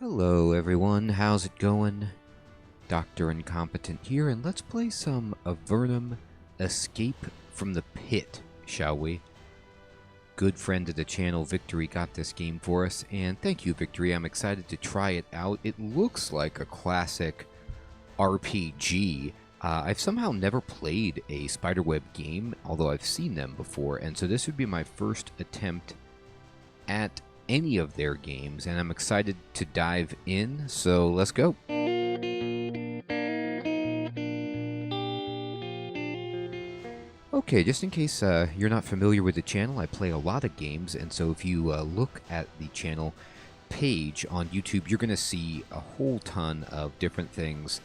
Hello everyone, how's it going? Dr. Incompetent here, and let's play some Avernum Escape from the Pit, shall we? Good friend of the channel, Victory, got this game for us, and thank you, Victory. I'm excited to try it out. It looks like a classic RPG. I've somehow never played a spiderweb game, although I've seen them before, and so this would be my first attempt at any of their games, and I'm excited to dive in, so let's go. Okay, just in case you're not familiar with the channel, I play a lot of games, and so if you look at the channel page on YouTube, you're going to see a whole ton of different things,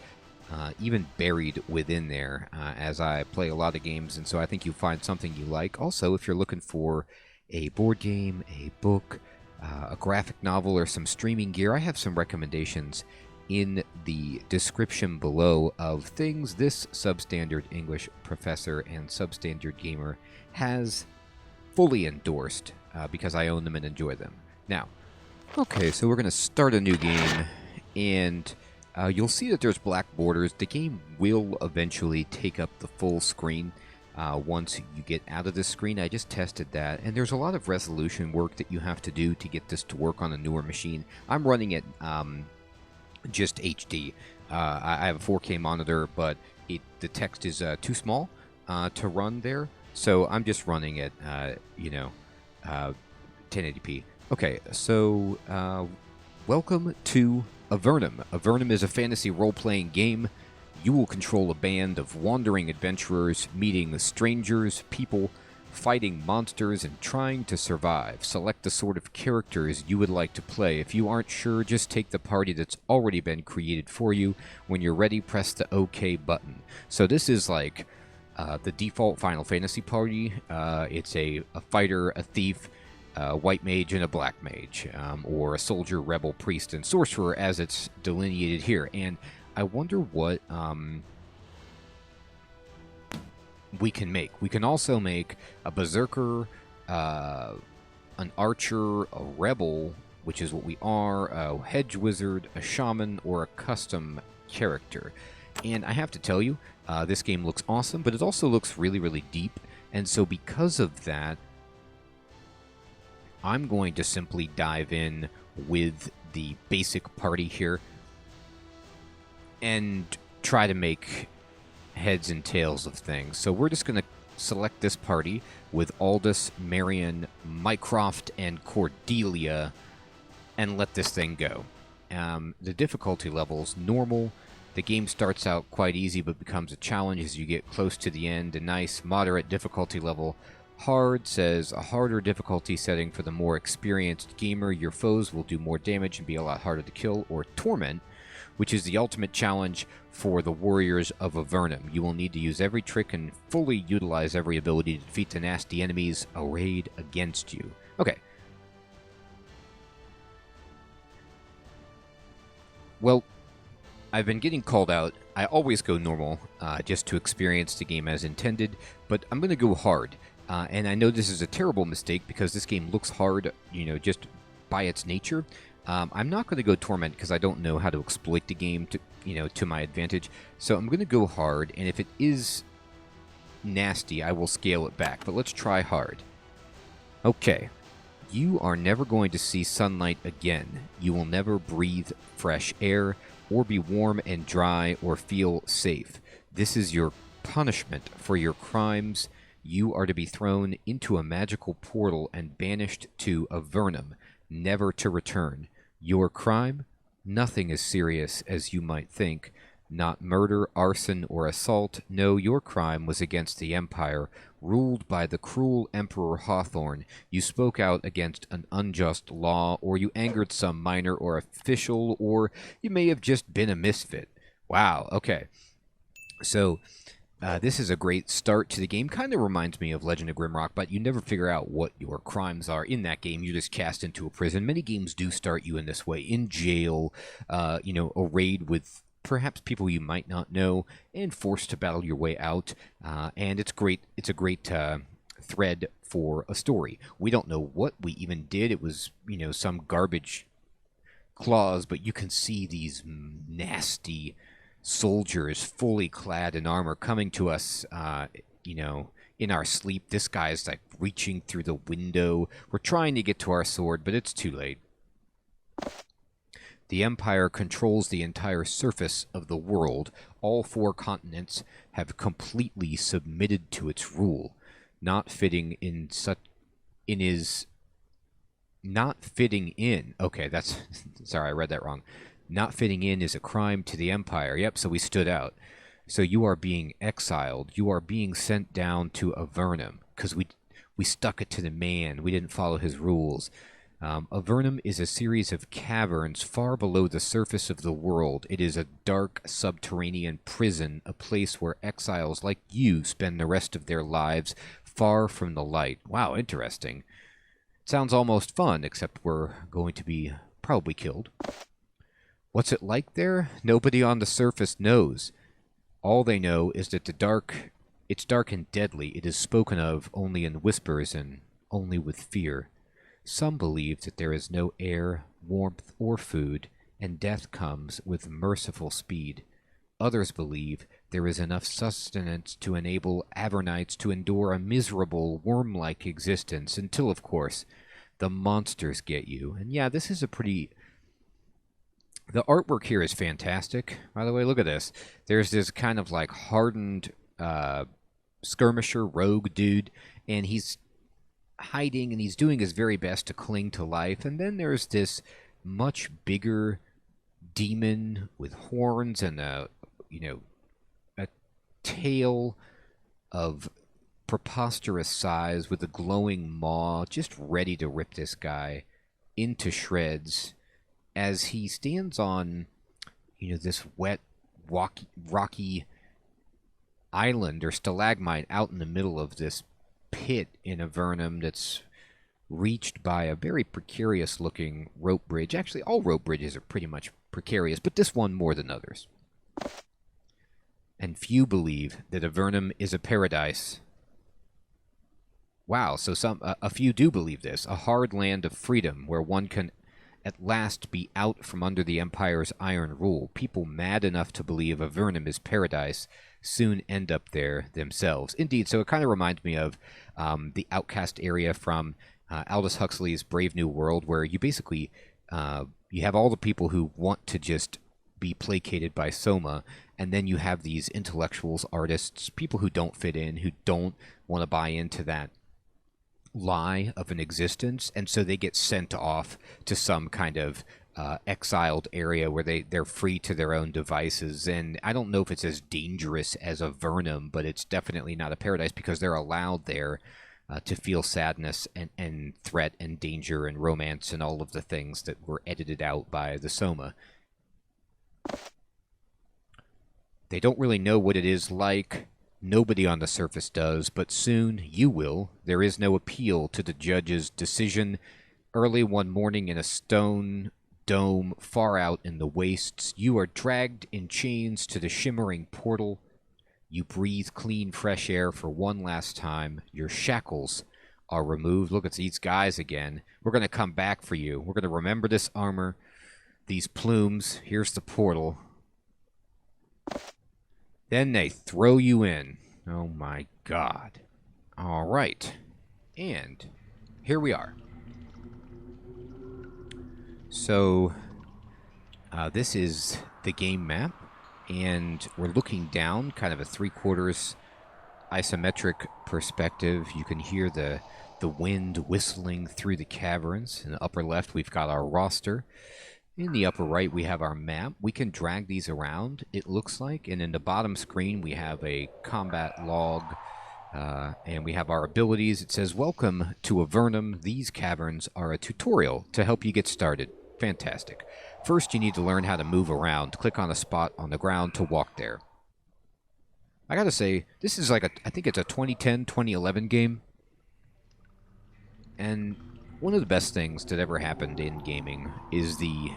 even buried within there, as I play a lot of games, and so I think you'll find something you like. Also, if you're looking for a board game, a book, a graphic novel, or some streaming gear, I have some recommendations in the description below of things this substandard English professor and substandard gamer has fully endorsed because I own them and enjoy them. Now, okay, so we're going to start a new game, and you'll see that there's black borders. The game will eventually take up the full screen once you get out of the screen. I just tested that, and there's a lot of resolution work that you have to do to get this to work on a newer machine. I'm running it just HD. I have a 4K monitor, but the text is too small to run there, so I'm just running it, 1080p. Okay, so welcome to Avernum. Avernum is a fantasy role-playing game. You will control a band of wandering adventurers, meeting strangers, people, fighting monsters, and trying to survive. Select the sort of characters you would like to play. If you aren't sure, just take the party that's already been created for you. When you're ready, press the OK button. So this is like the default Final Fantasy party. It's a fighter, a thief, a white mage, and a black mage, or a soldier, rebel, priest, and sorcerer, as it's delineated here. And I wonder what we can make. We can also make a berserker, an archer, a rebel, which is what we are, a hedge wizard, a shaman, or a custom character. And I have to tell you, this game looks awesome, but it also looks really, really deep. And so because of that, I'm going to simply dive in with the basic party here and try to make heads and tails of things. So we're just going to select this party with Aldous, Marion, Mycroft, and Cordelia and let this thing go. The difficulty level's normal. The game starts out quite easy but becomes a challenge as you get close to the end. A nice moderate difficulty level. Hard says a harder difficulty setting for the more experienced gamer. Your foes will do more damage and be a lot harder to kill. Or Torment, which is the ultimate challenge for the warriors of Avernum. You will need to use every trick and fully utilize every ability to defeat the nasty enemies arrayed against you. Okay. Well, I've been getting called out. I always go normal, just to experience the game as intended, but I'm going to go hard. And I know this is a terrible mistake because this game looks hard, just by its nature. I'm not going to go Torment because I don't know how to exploit the game to my advantage. So I'm going to go hard, and if it is nasty, I will scale it back. But let's try hard. Okay. You are never going to see sunlight again. You will never breathe fresh air, or be warm and dry, or feel safe. This is your punishment for your crimes. You are to be thrown into a magical portal and banished to Avernum, never to return. Your crime? Nothing as serious as you might think. Not murder, arson, or assault. No, your crime was against the Empire, ruled by the cruel Emperor Hawthorne. You spoke out against an unjust law, or you angered some minor or official, or you may have just been a misfit. Wow, okay. So this is a great start to the game. Kind of reminds me of Legend of Grimrock, but you never figure out what your crimes are in that game. You're just cast into a prison. Many games do start you in this way, in jail, arrayed with perhaps people you might not know, and forced to battle your way out. And it's great. It's a great thread for a story. We don't know what we even did. It was, some garbage claws, but you can see these nasty soldiers fully clad in armor coming to us, you know, in our sleep. This guy's like reaching through the window. We're trying to get to our sword, but it's too late. The Empire controls the entire surface of the world. All 4 continents have completely submitted to its rule, not fitting in Okay, that's sorry, I read that wrong. Not fitting in is a crime to the Empire. Yep, so we stood out. So you are being exiled. You are being sent down to Avernum because we stuck it to the man. We didn't follow his rules. Avernum is a series of caverns far below the surface of the world. It is a dark subterranean prison, a place where exiles like you spend the rest of their lives far from the light. Wow, interesting. Sounds almost fun, except we're going to be probably killed. What's it like there? Nobody on the surface knows. All they know is that it's dark and deadly. It is spoken of only in whispers and only with fear. Some believe that there is no air, warmth, or food, and death comes with merciful speed. Others believe there is enough sustenance to enable Avernites to endure a miserable, worm-like existence until, of course, the monsters get you. And yeah, this is a pretty... The artwork here is fantastic. By the way, look at this. There's this kind of like hardened skirmisher, rogue dude, and he's hiding and he's doing his very best to cling to life. And then there's this much bigger demon with horns and a tail of preposterous size with a glowing maw, just ready to rip this guy into shreds as he stands on, this wet, rocky island or stalagmite out in the middle of this pit in Avernum that's reached by a very precarious-looking rope bridge. Actually, all rope bridges are pretty much precarious, but this one more than others. And few believe that Avernum is a paradise. Wow, so a few do believe this. A hard land of freedom where one can at last be out from under the Empire's iron rule. People mad enough to believe Avernum is paradise soon end up there themselves. Indeed, so it kind of reminds me of the outcast area from Aldous Huxley's Brave New World, where you basically you have all the people who want to just be placated by Soma, and then you have these intellectuals, artists, people who don't fit in, who don't want to buy into that lie of an existence, and so they get sent off to some kind of exiled area where they're free to their own devices. And I don't know if it's as dangerous as Avernum, but it's definitely not a paradise because they're allowed there to feel sadness and threat and danger and romance and all of the things that were edited out by the Soma. They don't really know what it is like. Nobody on the surface does, but soon you will. There is no appeal to the judge's decision. Early one morning in a stone dome far out in the wastes, you are dragged in chains to the shimmering portal. You breathe clean, fresh air for one last time. Your shackles are removed. Look at these guys again. We're going to come back for you. We're going to remember this armor, these plumes. Here's the portal. Then they throw you in. Oh my God. All right. And here we are. So this is the game map, and we're looking down, kind of a 3/4 isometric perspective. You can hear the wind whistling through the caverns. In the upper left, we've got our roster. In the upper right, we have our map. We can drag these around, it looks like. And in the bottom screen, we have a combat log, and we have our abilities. It says, "Welcome to Avernum. These caverns are a tutorial to help you get started." Fantastic. First, you need to learn how to move around. Click on a spot on the ground to walk there. I gotta say, this is like I think it's a 2010, 2011 game. And one of the best things that ever happened in gaming is the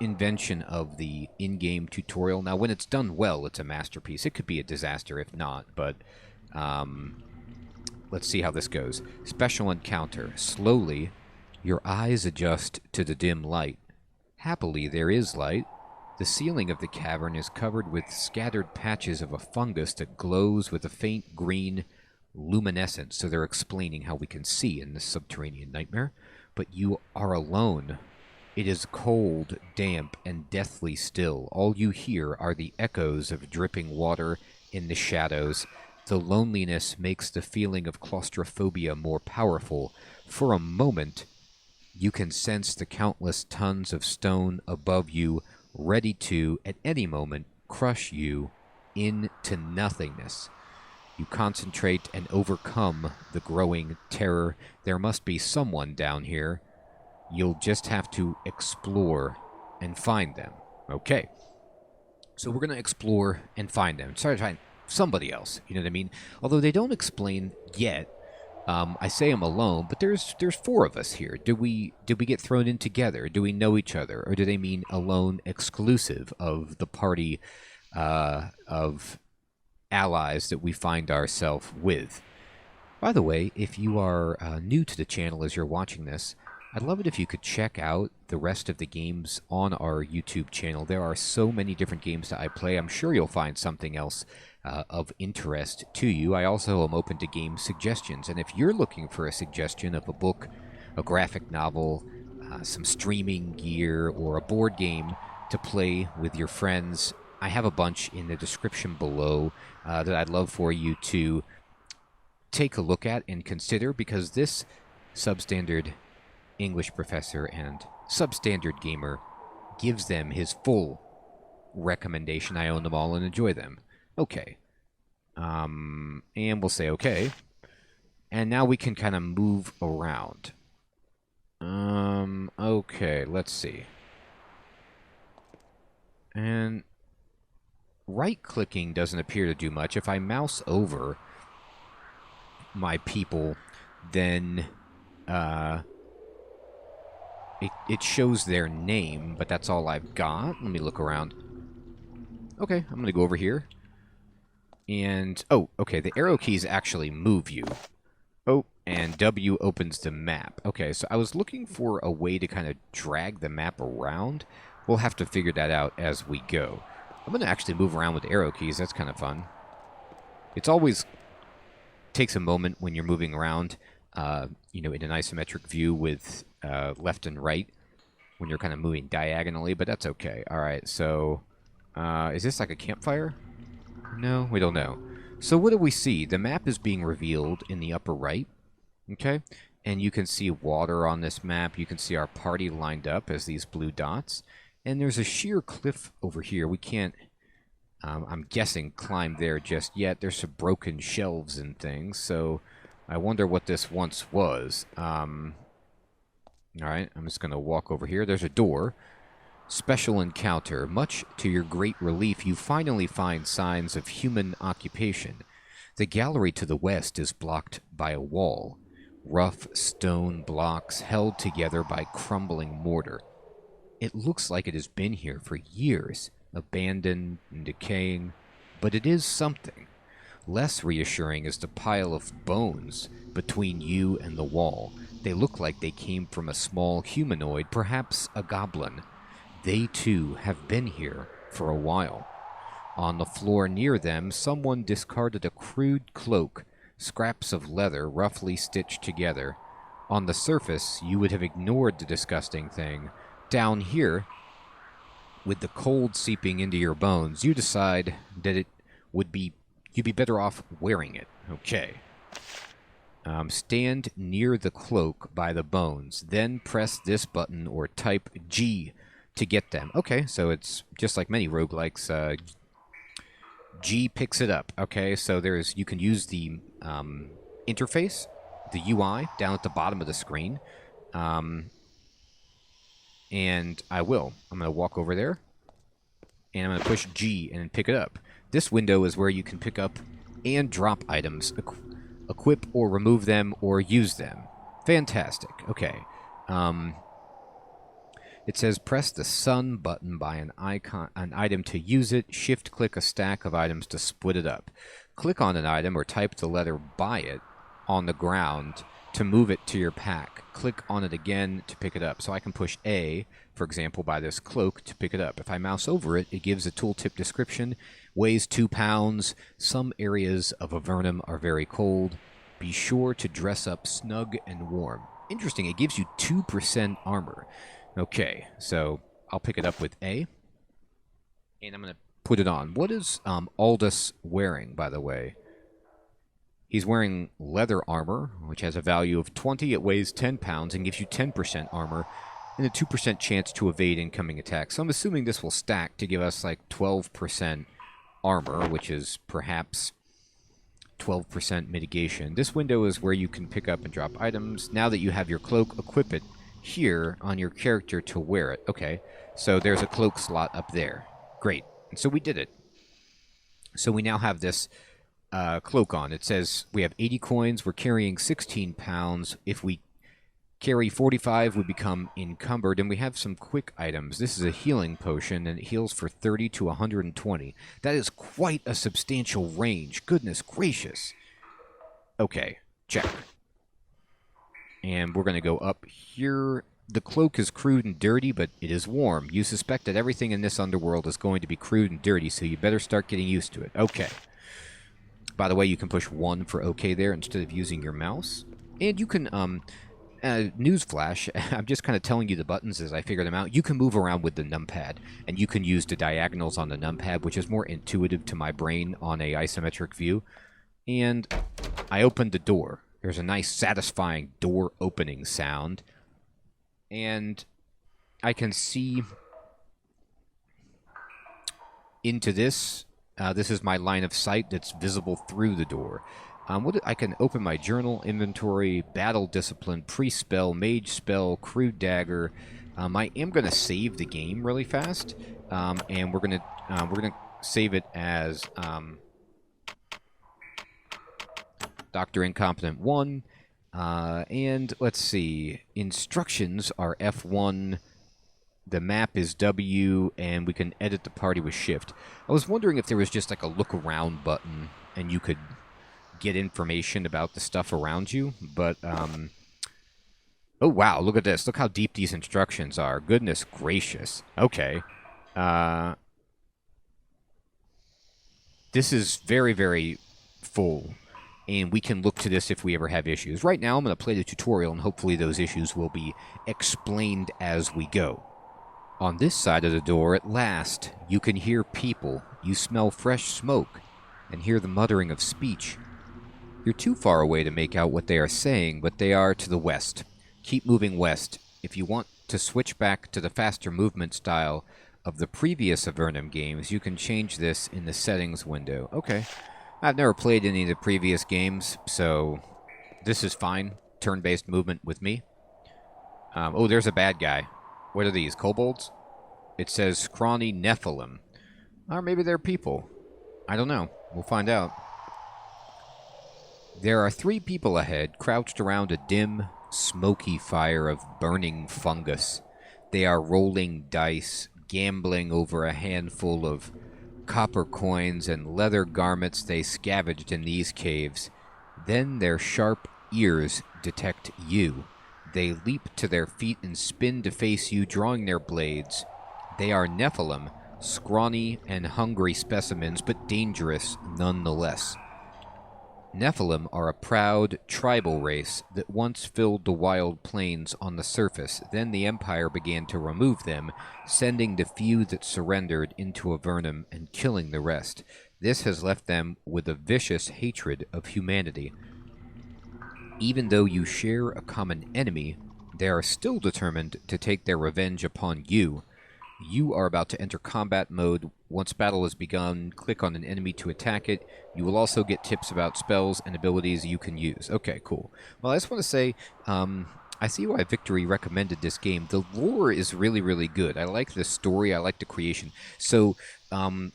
invention of the in-game tutorial. Now, when it's done well, it's a masterpiece. It could be a disaster if not, but let's see how this goes. Special encounter. Slowly, your eyes adjust to the dim light. Happily, there is light. The ceiling of the cavern is covered with scattered patches of a fungus that glows with a faint green luminescence. So they're explaining how we can see in this subterranean nightmare. But you are alone. It is cold, damp, and deathly still. All you hear are the echoes of dripping water in the shadows. The loneliness makes the feeling of claustrophobia more powerful. For a moment, you can sense the countless tons of stone above you, ready to, at any moment, crush you into nothingness. You concentrate and overcome the growing terror. There must be someone down here. You'll just have to explore and find them. Okay. So we're going to explore and find them. Try to find somebody else. You know what I mean? Although they don't explain yet. I say I'm alone, but there's 4 of us here. Did we get thrown in together? Do we know each other? Or do they mean alone exclusive of the party of allies that we find ourselves with? By the way, if you are new to the channel as you're watching this, I'd love it if you could check out the rest of the games on our YouTube channel. There are so many different games that I play. I'm sure you'll find something else of interest to you. I also am open to game suggestions. And if you're looking for a suggestion of a book, a graphic novel, some streaming gear, or a board game to play with your friends, I have a bunch in the description below that I'd love for you to take a look at and consider, because this substandard English professor and substandard gamer gives them his full recommendation. I own them all and enjoy them. Okay. And we'll say okay. And now we can kind of move around. Okay, let's see. And right-clicking doesn't appear to do much. If I mouse over my people, then it shows their name, but that's all I've got. Let me look around. Okay, I'm going to go over here. And, oh, okay, the arrow keys actually move you. Oh, and W opens the map. Okay, so I was looking for a way to kind of drag the map around. We'll have to figure that out as we go. I'm going to actually move around with the arrow keys. That's kind of fun. It's always takes a moment when you're moving around, you know, in an isometric view with left and right, when you're kind of moving diagonally, but that's okay. All right, so is this like a campfire? No, we don't know. So what do we see? The map is being revealed in the upper right, okay? And you can see water on this map. You can see our party lined up as these blue dots. And there's a sheer cliff over here. We can't, I'm guessing, climb there just yet. There's some broken shelves and things, so I wonder what this once was. All right, I'm just going to walk over here. There's a door. Special encounter. Much to your great relief, you finally find signs of human occupation. The gallery to the west is blocked by a wall. Rough stone blocks held together by crumbling mortar. It looks like it has been here for years, abandoned and decaying, but it is something. Less reassuring is the pile of bones between you and the wall. They look like they came from a small humanoid, perhaps a goblin. They, too, have been here for a while. On the floor near them, someone discarded a crude cloak, scraps of leather roughly stitched together. On the surface, you would have ignored the disgusting thing. Down here, with the cold seeping into your bones, you decide that you'd be better off wearing it. Okay. Stand near the cloak by the bones, then press this button or type G to get them. Okay, so it's just like many roguelikes. G picks it up. Okay, so you can use the interface, the UI, down at the bottom of the screen. And I will. I'm going to walk over there, and I'm going to push G and pick it up. This window is where you can pick up and drop items, equip or remove them, or use them. Fantastic. Okay. It says press the sun button by an item to use it. Shift-click a stack of items to split it up. Click on an item or type the letter by it on the ground to move it to your pack. Click on it again to pick it up. So I can push A for example, by this cloak to pick it up. If I mouse over it, it gives a tooltip description. Weighs 2 pounds. Some areas of Avernum are very cold. Be sure to dress up snug and warm. Interesting, it gives you 2% armor. Okay, so I'll pick it up with A. And I'm going to put it on. What is Aldous wearing, by the way? He's wearing leather armor, which has a value of 20. It weighs 10 pounds and gives you 10% armor and a 2% chance to evade incoming attacks. So I'm assuming this will stack to give us like 12% armor, which is perhaps 12% mitigation. This window is where you can pick up and drop items. Now that you have your cloak, equip it here on your character to wear it. Okay, so there's a cloak slot up there. Great. And so we did it. So we now have this cloak on. It says we have 80 coins. We're carrying 16 pounds. If we carry 45, we become encumbered, and we have some quick items. This is a healing potion, and it heals for 30 to 120. That is quite a substantial range. Goodness gracious. Okay, check. And we're going to go up here. The cloak is crude and dirty, but it is warm. You suspect that everything in this underworld is going to be crude and dirty, so you better start getting used to it. Okay. By the way, you can push 1 for OK there instead of using your mouse. And you can, newsflash, I'm just kind of telling you the buttons as I figure them out. You can move around with the numpad, and you can use the diagonals on the numpad, which is more intuitive to my brain on a isometric view. And I opened the door. There's a nice, satisfying door opening sound. And I can see into this. This is my line of sight that's visible through the door. I can open my journal, inventory, battle discipline, pre-spell, mage spell, crude dagger. I am going to save the game really fast, and we're gonna save it as Dr. Incompetent 1. And let's see, instructions are F1. The map is W, and we can edit the party with Shift. I was wondering if there was just like a look around button, and you could get information about the stuff around you, but, oh wow, look at this. Look how deep these instructions are. Goodness gracious. Okay. This is very, very full, and we can look to this if we ever have issues. Right now, I'm going to play the tutorial, and hopefully those issues will be explained as we go. On this side of the door, at last, you can hear people. You smell fresh smoke and hear the muttering of speech. You're too far away to make out what they are saying, but they are to the west. Keep moving west. If you want to switch back to the faster movement style of the previous Avernum games, you can change this in the settings window. Okay. I've never played any of the previous games, so this is fine. Turn-based movement with me. Oh, there's a bad guy. What are these, kobolds? It says scrawny Nephilim. Or maybe they're people. I don't know. We'll find out. There are 3 people ahead, crouched around a dim, smoky fire of burning fungus. They are rolling dice, gambling over a handful of copper coins and leather garments they scavenged in these caves. Then their sharp ears detect you. They leap to their feet and spin to face you, drawing their blades. They are Nephilim, scrawny and hungry specimens, but dangerous nonetheless. Nephilim are a proud, tribal race that once filled the wild plains on the surface. Then the Empire began to remove them, sending the few that surrendered into Avernum and killing the rest. This has left them with a vicious hatred of humanity. Even though you share a common enemy, they are still determined to take their revenge upon you. You are about to enter combat mode. Once battle has begun, click on an enemy to attack it. You will also get tips about spells and abilities you can use. Okay, cool. Well, I just want to say, I see why Victory recommended this game. The lore is really, really good. I like the story. I like the creation. So,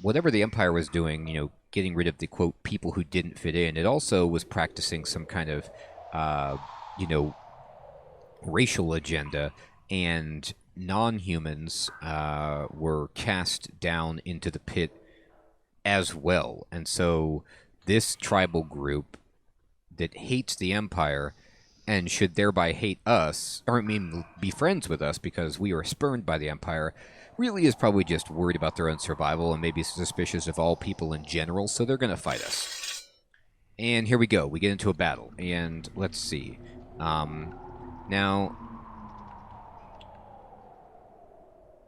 whatever the Empire was doing, you know, getting rid of the, quote, people who didn't fit in, it also was practicing some kind of, you know, racial agenda, and non-humans were cast down into the pit as well. And so this tribal group that hates the Empire and should thereby hate us, or I mean be friends with us because we are spurned by the Empire, really is probably just worried about their own survival and maybe suspicious of all people in general, so they're going to fight us. And here we go. We get into a battle, and let's see. Now,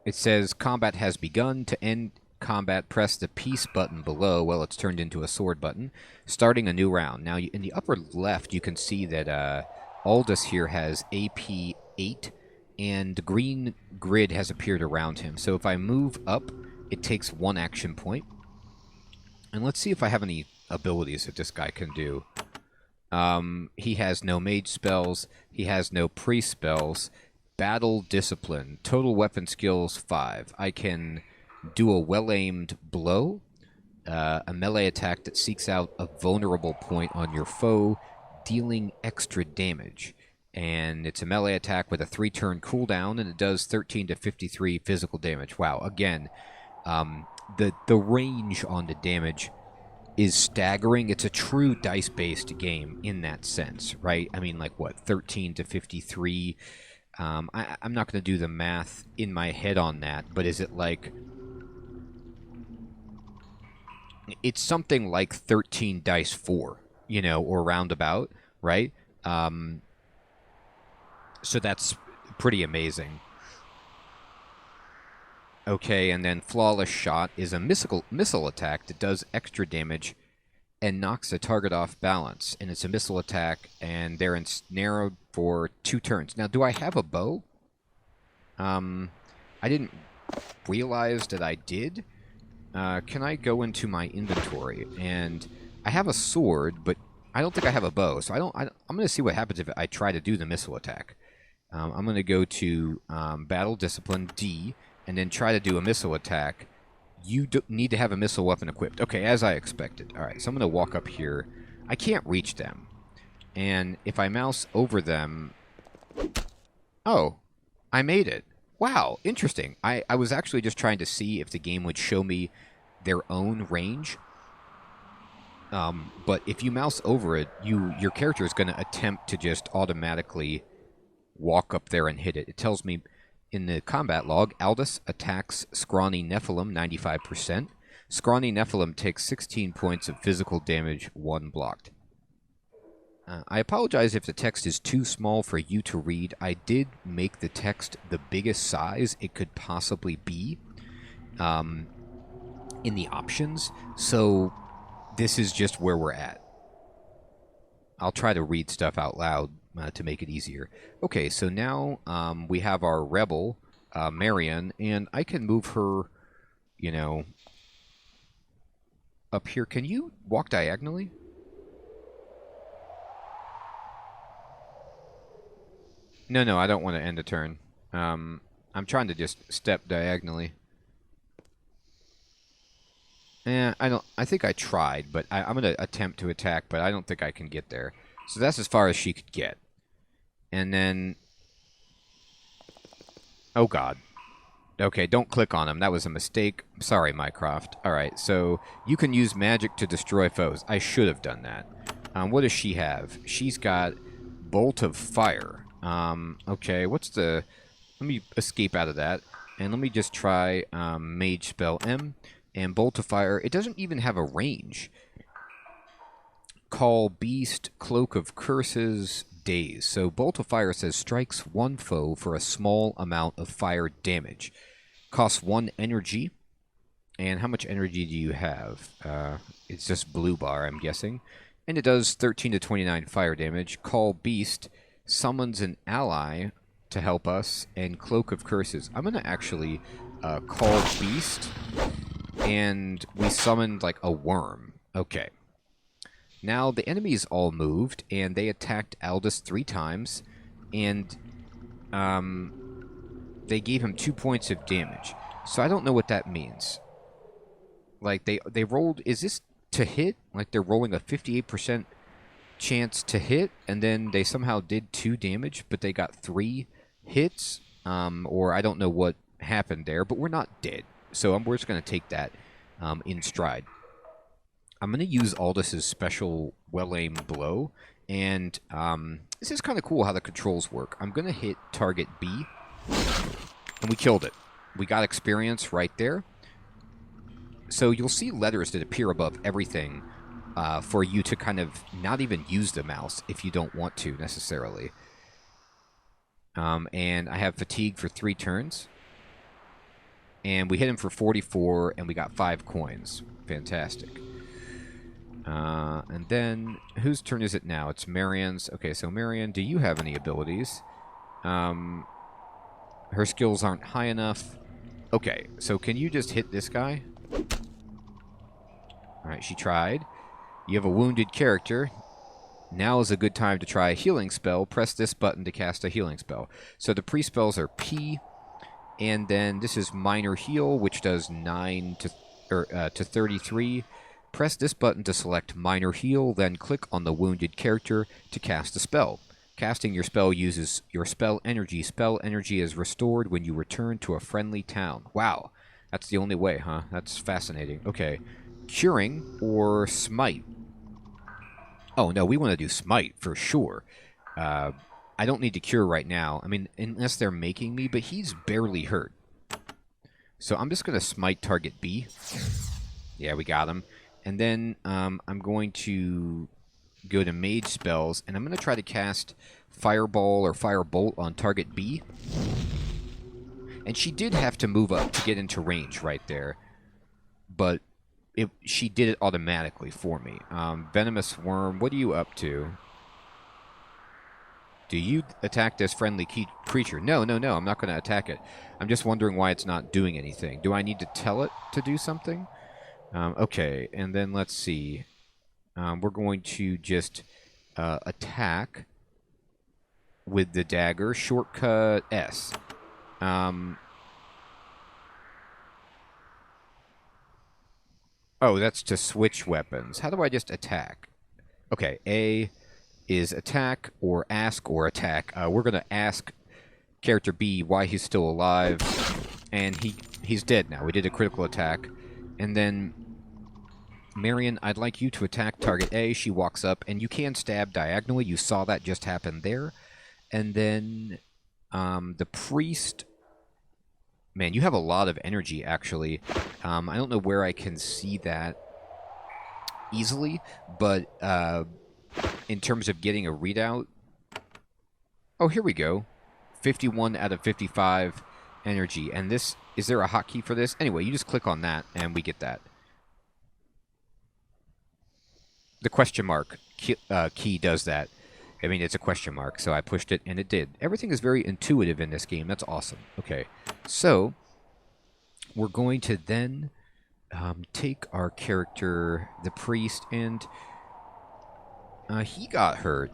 it says combat has begun. To end combat, press the peace button below. Well, it's turned into a sword button. Starting a new round. Now, in the upper left, you can see that Aldous here has AP 8, and the green grid has appeared around him. So if I move up, it takes 1 action point. And let's see if I have any abilities that this guy can do. He has no mage spells. He has no priest spells. Battle discipline. Total weapon skills 5. I can do a well-aimed blow. A melee attack that seeks out a vulnerable point on your foe, dealing extra damage. And it's a melee attack with a 3-turn cooldown, and it does 13 to 53 physical damage. Wow, again, the range on the damage is staggering. It's a true dice-based game in that sense, right? I mean, like, what, 13 to 53? I'm not going to do the math in my head on that, but is it like... It's something like 13 dice 4, you know, or roundabout, right? So that's pretty amazing. Okay, and then Flawless Shot is a missile attack that does extra damage and knocks the target off balance. And it's a missile attack, and they're ensnared for 2 turns. Now, do I have a bow? I didn't realize that I did. Can I go into my inventory? And I have a sword, but I don't think I have a bow. So I'm going to see what happens if I try to do the missile attack. I'm going to go to Battle Discipline D, and then try to do a missile attack. You need to have a missile weapon equipped. Okay, as I expected. All right, so I'm going to walk up here. I can't reach them. And if I mouse over them... Oh, I made it. Wow, interesting. I was actually just trying to see if the game would show me their own range. But if you mouse over it, your character is going to attempt to just automatically walk up there and hit it. It tells me in the combat log, Aldous attacks Scrawny Nephilim 95%. Scrawny Nephilim takes 16 points of physical damage, 1 blocked. I apologize if the text is too small for you to read. I did make the text the biggest size it could possibly be in the options, so this is just where we're at. I'll try to read stuff out loud to make it easier. Okay, so now we have our rebel, Marion, and I can move her, you know, up here. Can you walk diagonally? No, I don't want to end a turn. I'm trying to just step diagonally. I think I tried, but I'm going to attempt to attack, but I don't think I can get there. So that's as far as she could get. And then... Oh, God. Okay, don't click on him. That was a mistake. Sorry, Mycroft. Alright, so you can use magic to destroy foes. I should have done that. What does she have? She's got Bolt of Fire. Okay, what's the... Let me escape out of that. And let me just try Mage Spell M. And Bolt of Fire. It doesn't even have a range. Call Beast, Cloak of Curses, Daze. So Bolt of Fire says strikes one foe for a small amount of fire damage. Costs 1 energy. And how much energy do you have? It's just blue bar, I'm guessing. And it does 13 to 29 fire damage. Call Beast summons an ally to help us, and Cloak of Curses. I'm going to actually call Beast, and we summoned like a worm. Okay. Now the enemies all moved, and they attacked Aldous 3 times, and they gave him 2 points of damage. So I don't know what that means. Like, they rolled... Is this to hit? Like, they're rolling a 58% chance to hit, and then they somehow did 2 damage, but they got 3 hits? Or I don't know what happened there, but we're not dead. So we're just going to take that in stride. I'm going to use Aldous's special well-aimed blow, And this is kind of cool how the controls work. I'm going to hit target B, and we killed it. We got experience right there. So you'll see letters that appear above everything for you to kind of not even use the mouse if you don't want to necessarily. And I have fatigue for 3 turns. And we hit him for 44, and we got 5 coins. Fantastic. And then, whose turn is it now? It's Marian's. Okay, so Marian, do you have any abilities? Her skills aren't high enough. Okay, so can you just hit this guy? Alright, she tried. You have a wounded character. Now is a good time to try a healing spell. Press this button to cast a healing spell. So the pre-spells are P, and then this is Minor Heal, which does 9 to 33. Press this button to select Minor Heal, then click on the wounded character to cast a spell. Casting your spell uses your spell energy. Spell energy is restored when you return to a friendly town. Wow, that's the only way, huh? That's fascinating. Okay, Curing or Smite? Oh, no, we want to do Smite for sure. I don't need to Cure right now. I mean, unless they're making me, but he's barely hurt. So I'm just going to Smite target B. Yeah, we got him. And then I'm going to go to Mage Spells, and I'm going to try to cast Fireball or Firebolt on target B. And she did have to move up to get into range right there. But she did it automatically for me. Venomous Worm, what are you up to? Do you attack this friendly creature? No, I'm not going to attack it. I'm just wondering why it's not doing anything. Do I need to tell it to do something? Okay, and then let's see. We're going to just attack with the dagger. Shortcut S. Oh, that's to switch weapons. How do I just attack? Okay, A is attack or ask or attack. We're going to ask character B why he's still alive, and he's dead now. We did a critical attack. And then, Marian, I'd like you to attack target A. She walks up, and you can stab diagonally. You saw that just happen there. And then the priest... Man, you have a lot of energy, actually. I don't know where I can see that easily, but in terms of getting a readout... Oh, here we go. 51 out of 55 energy. And this... Is there a hotkey for this? Anyway, you just click on that, and we get that. The question mark key does that. I mean, it's a question mark, so I pushed it, and it did. Everything is very intuitive in this game. That's awesome. Okay, so we're going to then take our character, the priest, and he got hurt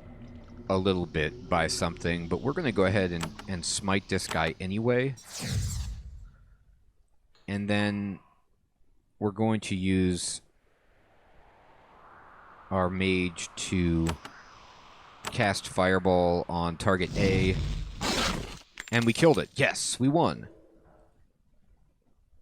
a little bit by something, but we're going to go ahead and smite this guy anyway. And then we're going to use our mage to cast Fireball on target A. And we killed it. Yes, we won.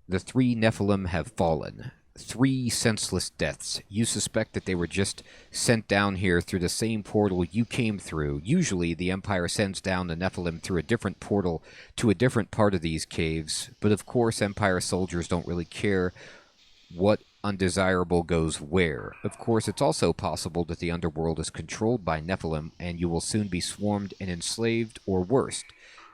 The 3 Nephilim have fallen. 3 senseless deaths. You suspect that they were just sent down here through the same portal you came through. Usually, the Empire sends down the Nephilim through a different portal to a different part of these caves. But of course, Empire soldiers don't really care what undesirable goes where. Of course, it's also possible that the underworld is controlled by Nephilim, and you will soon be swarmed and enslaved, or worse.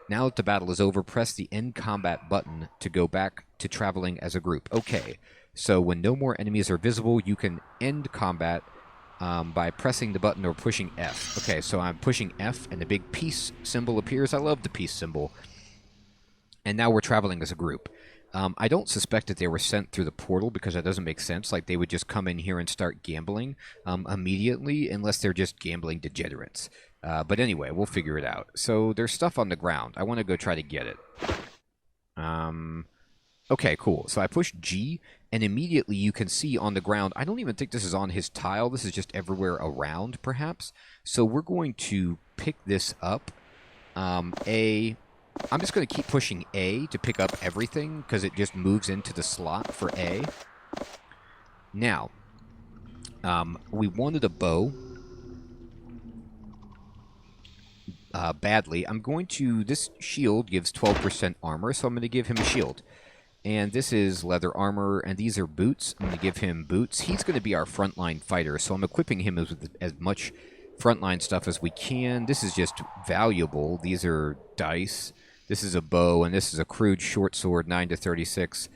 Now that the battle is over, press the End Combat button to go back to traveling as a group. Okay, so when no more enemies are visible, you can end combat by pressing the button or pushing F. Okay, so I'm pushing F, and the big peace symbol appears. I love the peace symbol. And now we're traveling as a group. I don't suspect that they were sent through the portal because that doesn't make sense. Like, they would just come in here and start gambling immediately, unless they're just gambling degenerates. But anyway, we'll figure it out. So there's stuff on the ground. I want to go try to get it. Okay, cool. So I push G, and immediately you can see on the ground... I don't even think this is on his tile. This is just everywhere around, perhaps. So we're going to pick this up. I'm just going to keep pushing A to pick up everything, because it just moves into the slot for A. Now, we wanted a bow. badly, I'm going to... This shield gives 12% armor, so I'm going to give him a shield. And this is leather armor, and these are boots. I'm going to give him boots. He's going to be our frontline fighter, so I'm equipping him with as much frontline stuff as we can. This is just valuable. These are dice. This is a bow, and this is a crude short sword, 9 to 36.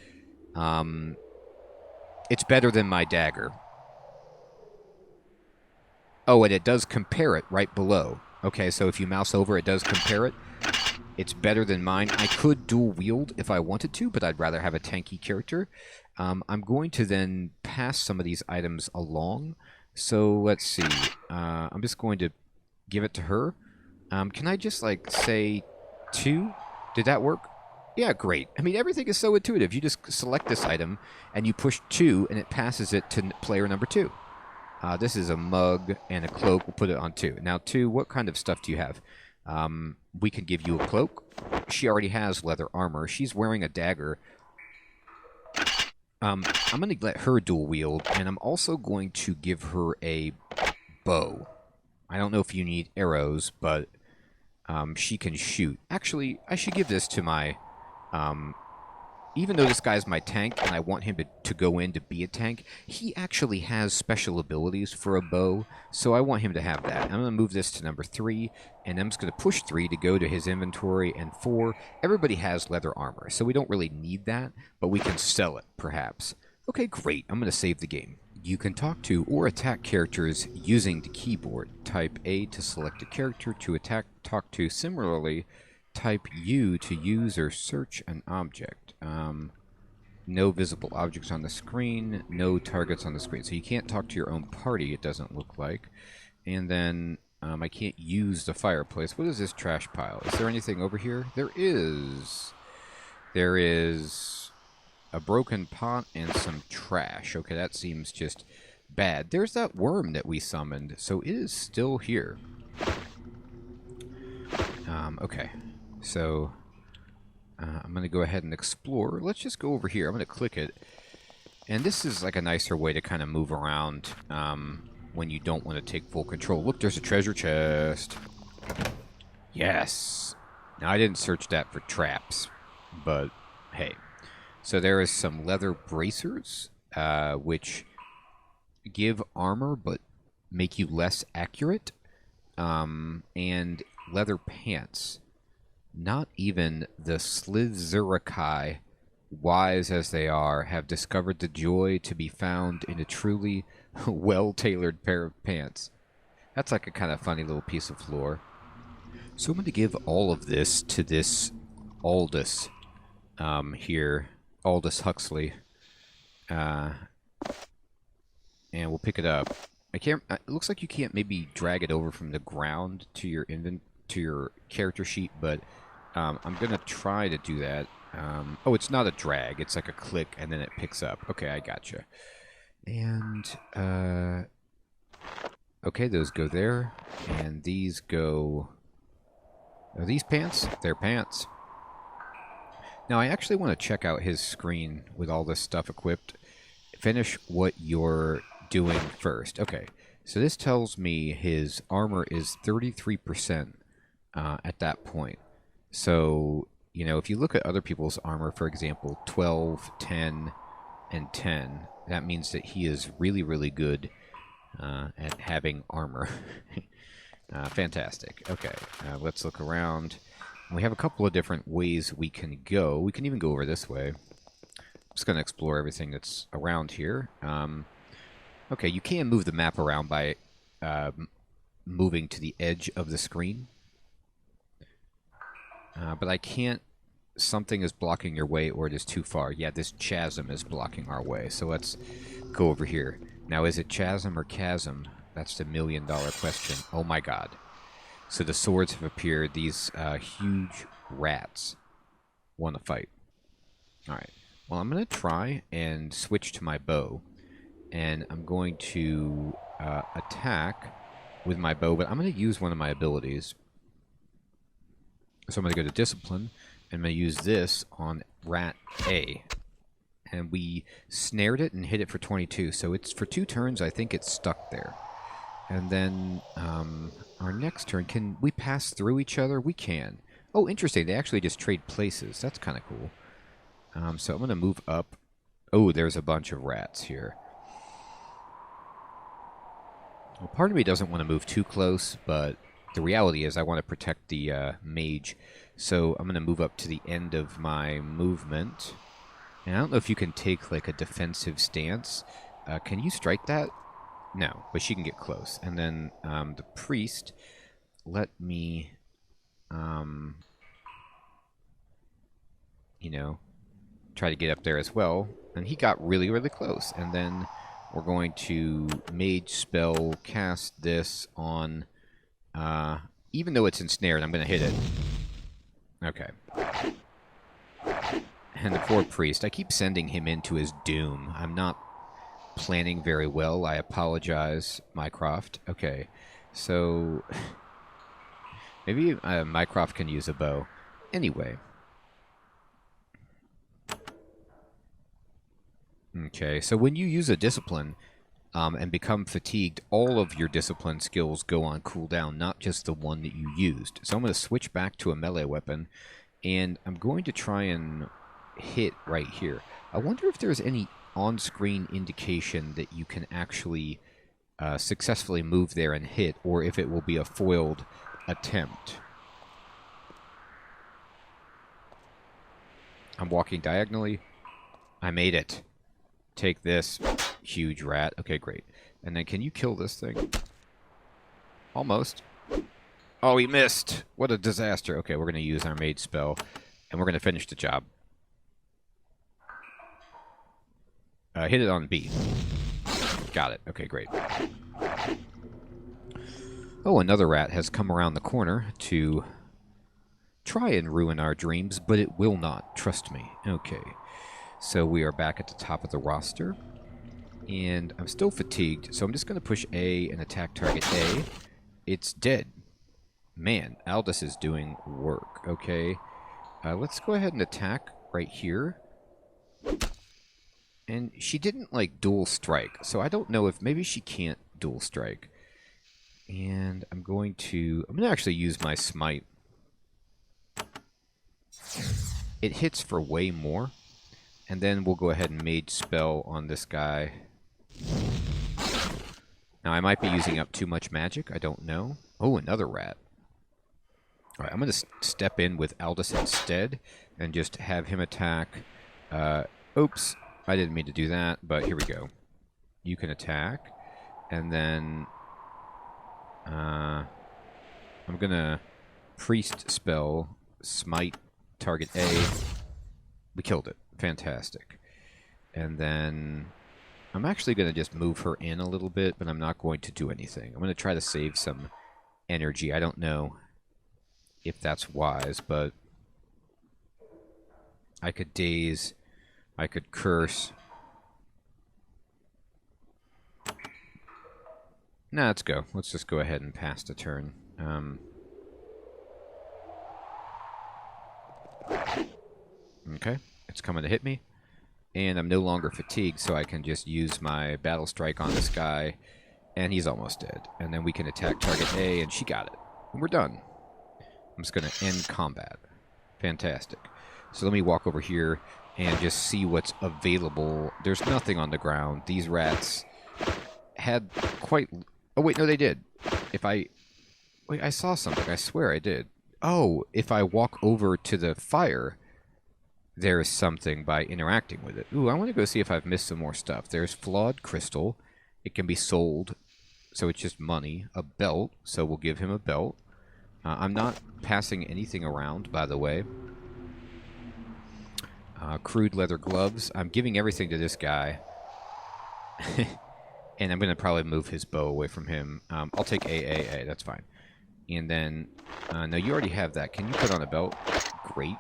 It's better than my dagger. Oh, and it does compare it right below. Okay, so if you mouse over, it does compare it. It's better than mine. I could dual wield if I wanted to, but I'd rather have a tanky character. I'm going to then pass some of these items along. So let's see. I'm just going to give it to her. Can I just like say 2? Did that work? Yeah, great. I mean, everything is so intuitive. You just select this item and you push 2 and it passes it to player number 2. This is a mug and a cloak. We'll put it on 2. Now 2, what kind of stuff do you have? We can give you a cloak. She already has leather armor. She's wearing a dagger. I'm going to let her dual wield, and I'm also going to give her a bow. I don't know if you need arrows, but she can shoot. Actually, I should give this to my... even though this guy's my tank, and I want him to go in to be a tank, he actually has special abilities for a bow, so I want him to have that. I'm going to move this to number 3, and I'm just going to push 3 to go to his inventory, and 4, everybody has leather armor, so we don't really need that, but we can sell it, perhaps. Okay, great. I'm going to save the game. You can talk to or attack characters using the keyboard. Type A to select a character to talk to. Similarly, type U to use or search an object. No visible objects on the screen, no targets on the screen. So you can't talk to your own party, it doesn't look like. And then I can't use the fireplace. What is this trash pile? Is there anything over here? There is. There is a broken pot and some trash. Okay, that seems just bad. There's that worm that we summoned, so it is still here. Okay, so... I'm going to go ahead and explore. Let's just go over here. I'm going to click it. And this is like a nicer way to kind of move around when you don't want to take full control. Look, there's a treasure chest. Yes. Now, I didn't search that for traps, but hey. So there is some leather bracers, which give armor but make you less accurate. And leather pants. Not even the Slithzerakai, wise as they are, have discovered the joy to be found in a truly well-tailored pair of pants. That's like a kind of funny little piece of lore. So I'm going to give all of this to this Aldous here, Aldous Huxley, and we'll pick it up. I can't. It looks like you can't maybe drag it over from the ground to your character sheet, but I'm gonna try to do that. Oh, it's not a drag; it's like a click, and then it picks up. Okay, I gotcha. And okay, those go there, and these go. Are these pants? They're pants. Now, I actually want to check out his screen with all this stuff equipped. Finish what you're doing first. Okay, so this tells me his armor is 33% at that point. So, you know, if you look at other people's armor, for example, 12, 10, and 10, that means that he is really, really good at having armor. Fantastic. Okay, let's look around. We have a couple of different ways we can go. We can even go over this way. I'm just going to explore everything that's around here. Okay, you can move the map around by moving to the edge of the screen. But I can't... Something is blocking your way, or it is too far. Yeah, this chasm is blocking our way. So let's go over here. Now, is it chasm or chasm? That's the million-dollar question. Oh my god. So the swords have appeared. These huge rats want to fight. Alright. Well, I'm going to try and switch to my bow. And I'm going to attack with my bow, but I'm going to use one of my abilities. So I'm going to go to Discipline, and I'm going to use this on Rat A. And we snared it and hit it for 22, so it's for 2 turns, I think it's stuck there. And then our next turn, can we pass through each other? We can. Oh, interesting. They actually just trade places. That's kind of cool. So I'm going to move up. Oh, there's a bunch of rats here. Well, part of me doesn't want to move too close, but the reality is I want to protect the mage. So I'm going to move up to the end of my movement. And I don't know if you can take like a defensive stance. Can you strike that? No, but she can get close. And then the priest, let me, you know, try to get up there as well. And he got really, really close. And then we're going to mage spell cast this on, even though it's ensnared, I'm going to hit it. Okay. And the poor priest, I keep sending him into his doom. I'm not planning very well. I apologize, Mycroft. Okay, so maybe Mycroft can use a bow. Anyway. Okay, so when you use a discipline and become fatigued, all of your discipline skills go on cooldown, not just the one that you used. So I'm going to switch back to a melee weapon, and I'm going to try and hit right here. I wonder if there's any on-screen indication that you can actually successfully move there and hit, or if it will be a foiled attempt. I'm walking diagonally. I made it. Take this, huge rat. Okay, great. And then can you kill this thing? Almost. Oh, he missed. What a disaster. Okay, we're going to use our mage spell, and we're going to finish the job. Hit it on B. Got it. Okay, great. Oh, another rat has come around the corner to try and ruin our dreams, but it will not. Trust me. Okay. So we are back at the top of the roster. And I'm still fatigued, so I'm just going to push A and attack target A. It's dead. Man, Aldous is doing work. Okay. Let's go ahead and attack right here. And she didn't, like, dual strike, so I don't know if maybe she can't dual strike. And I'm going to actually use my smite. It hits for way more. And then we'll go ahead and mage spell on this guy. Now, I might be using up too much magic. I don't know. Oh, another rat. All right, I'm going to step in with Aldous instead and just have him attack. Oops. I didn't mean to do that, but here we go. You can attack, and then I'm going to priest spell, smite, target A. We killed it. Fantastic. And then I'm actually going to just move her in a little bit, but I'm not going to do anything. I'm going to try to save some energy. I don't know if that's wise, but I could daze. I could curse. Nah, let's go. Let's just go ahead and pass the turn. Okay, it's coming to hit me. And I'm no longer fatigued, so I can just use my battle strike on this guy. And he's almost dead. And then we can attack target A, and she got it. And we're done. I'm just going to end combat. Fantastic. So let me walk over here and just see what's available. There's nothing on the ground. These rats had quite... Oh, wait, no, they did. If I... Wait, I saw something. I swear I did. Oh, if I walk over to the fire, there is something by interacting with it. Ooh, I want to go see if I've missed some more stuff. There's flawed crystal. It can be sold, so it's just money. A belt, so we'll give him a belt. I'm not passing anything around, by the way. Crude leather gloves. I'm giving everything to this guy. And I'm going to probably move his bow away from him. I'll take A. That's fine. And then... no, you already have that. Can you put on a belt? Great.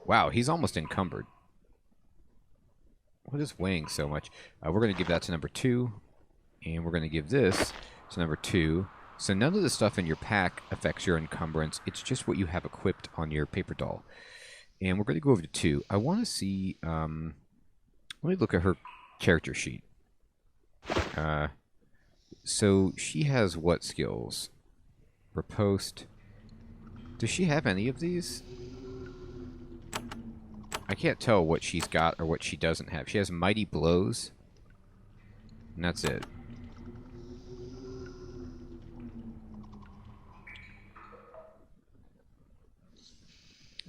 Wow, he's almost encumbered. What is weighing so much? We're going to give that to number 2. And we're going to give this to number 2. So none of the stuff in your pack affects your encumbrance. It's just what you have equipped on your paper doll. And we're going to go over to 2. I want to see... let me look at her character sheet. So she has what skills? Riposte. Does she have any of these? I can't tell what she's got or what she doesn't have. She has Mighty Blows. And that's it.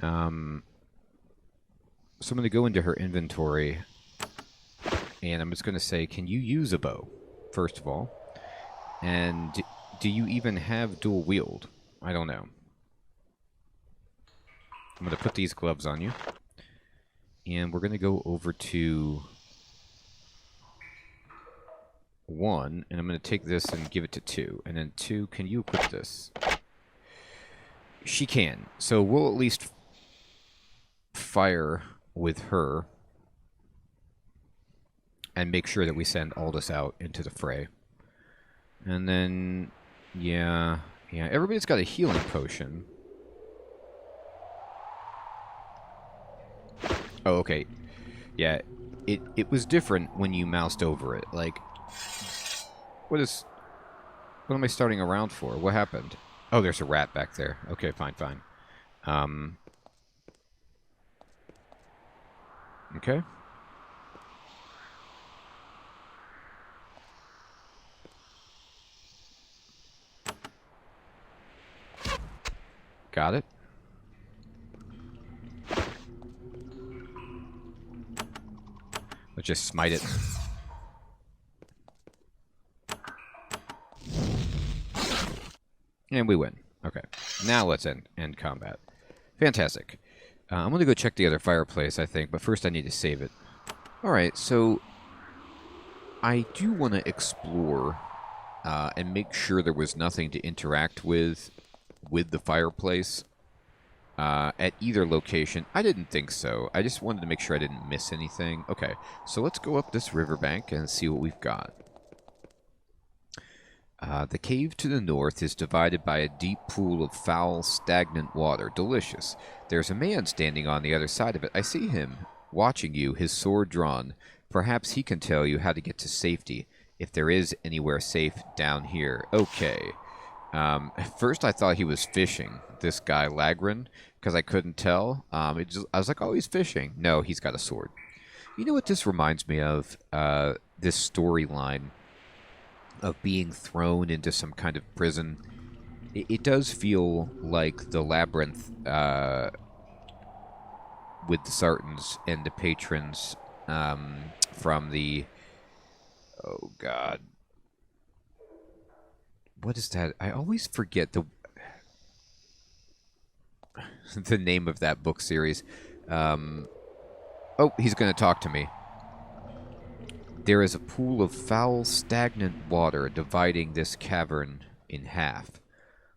So I'm going to go into her inventory, and I'm just going to say, can you use a bow, first of all? And do you even have dual wield? I don't know. I'm going to put these gloves on you, and we're going to go over to 1, and I'm going to take this and give it to 2. And then 2, can you equip this? She can. So we'll at least fire with her and make sure that we send Aldous out into the fray. And then, yeah, everybody's got a healing potion. Oh, okay. Yeah, it was different when you moused over it. Like, what am I starting around for? What happened? Oh, there's a rat back there. Okay, fine. Okay. Got it. Let's just smite it. And we win. Okay. Now let's end combat. Fantastic. I'm going to go check the other fireplace, I think, but first I need to save it. Alright, so I do want to explore and make sure there was nothing to interact with the fireplace at either location. I didn't think so. I just wanted to make sure I didn't miss anything. Okay, so let's go up this riverbank and see what we've got. The cave to the north is divided by a deep pool of foul, stagnant water. Delicious. There's a man standing on the other side of it. I see him, watching you, his sword drawn. Perhaps he can tell you how to get to safety, if there is anywhere safe down here. Okay. At first I thought he was fishing, this guy Lagrin, because I couldn't tell. I was like, oh, he's fishing. No, he's got a sword. You know what this reminds me of? This storyline of being thrown into some kind of prison. It does feel like the labyrinth with the Sartans and the patrons from the... Oh, God. What is that? I always forget the the name of that book series. Oh, he's going to talk to me. There is a pool of foul, stagnant water dividing this cavern in half.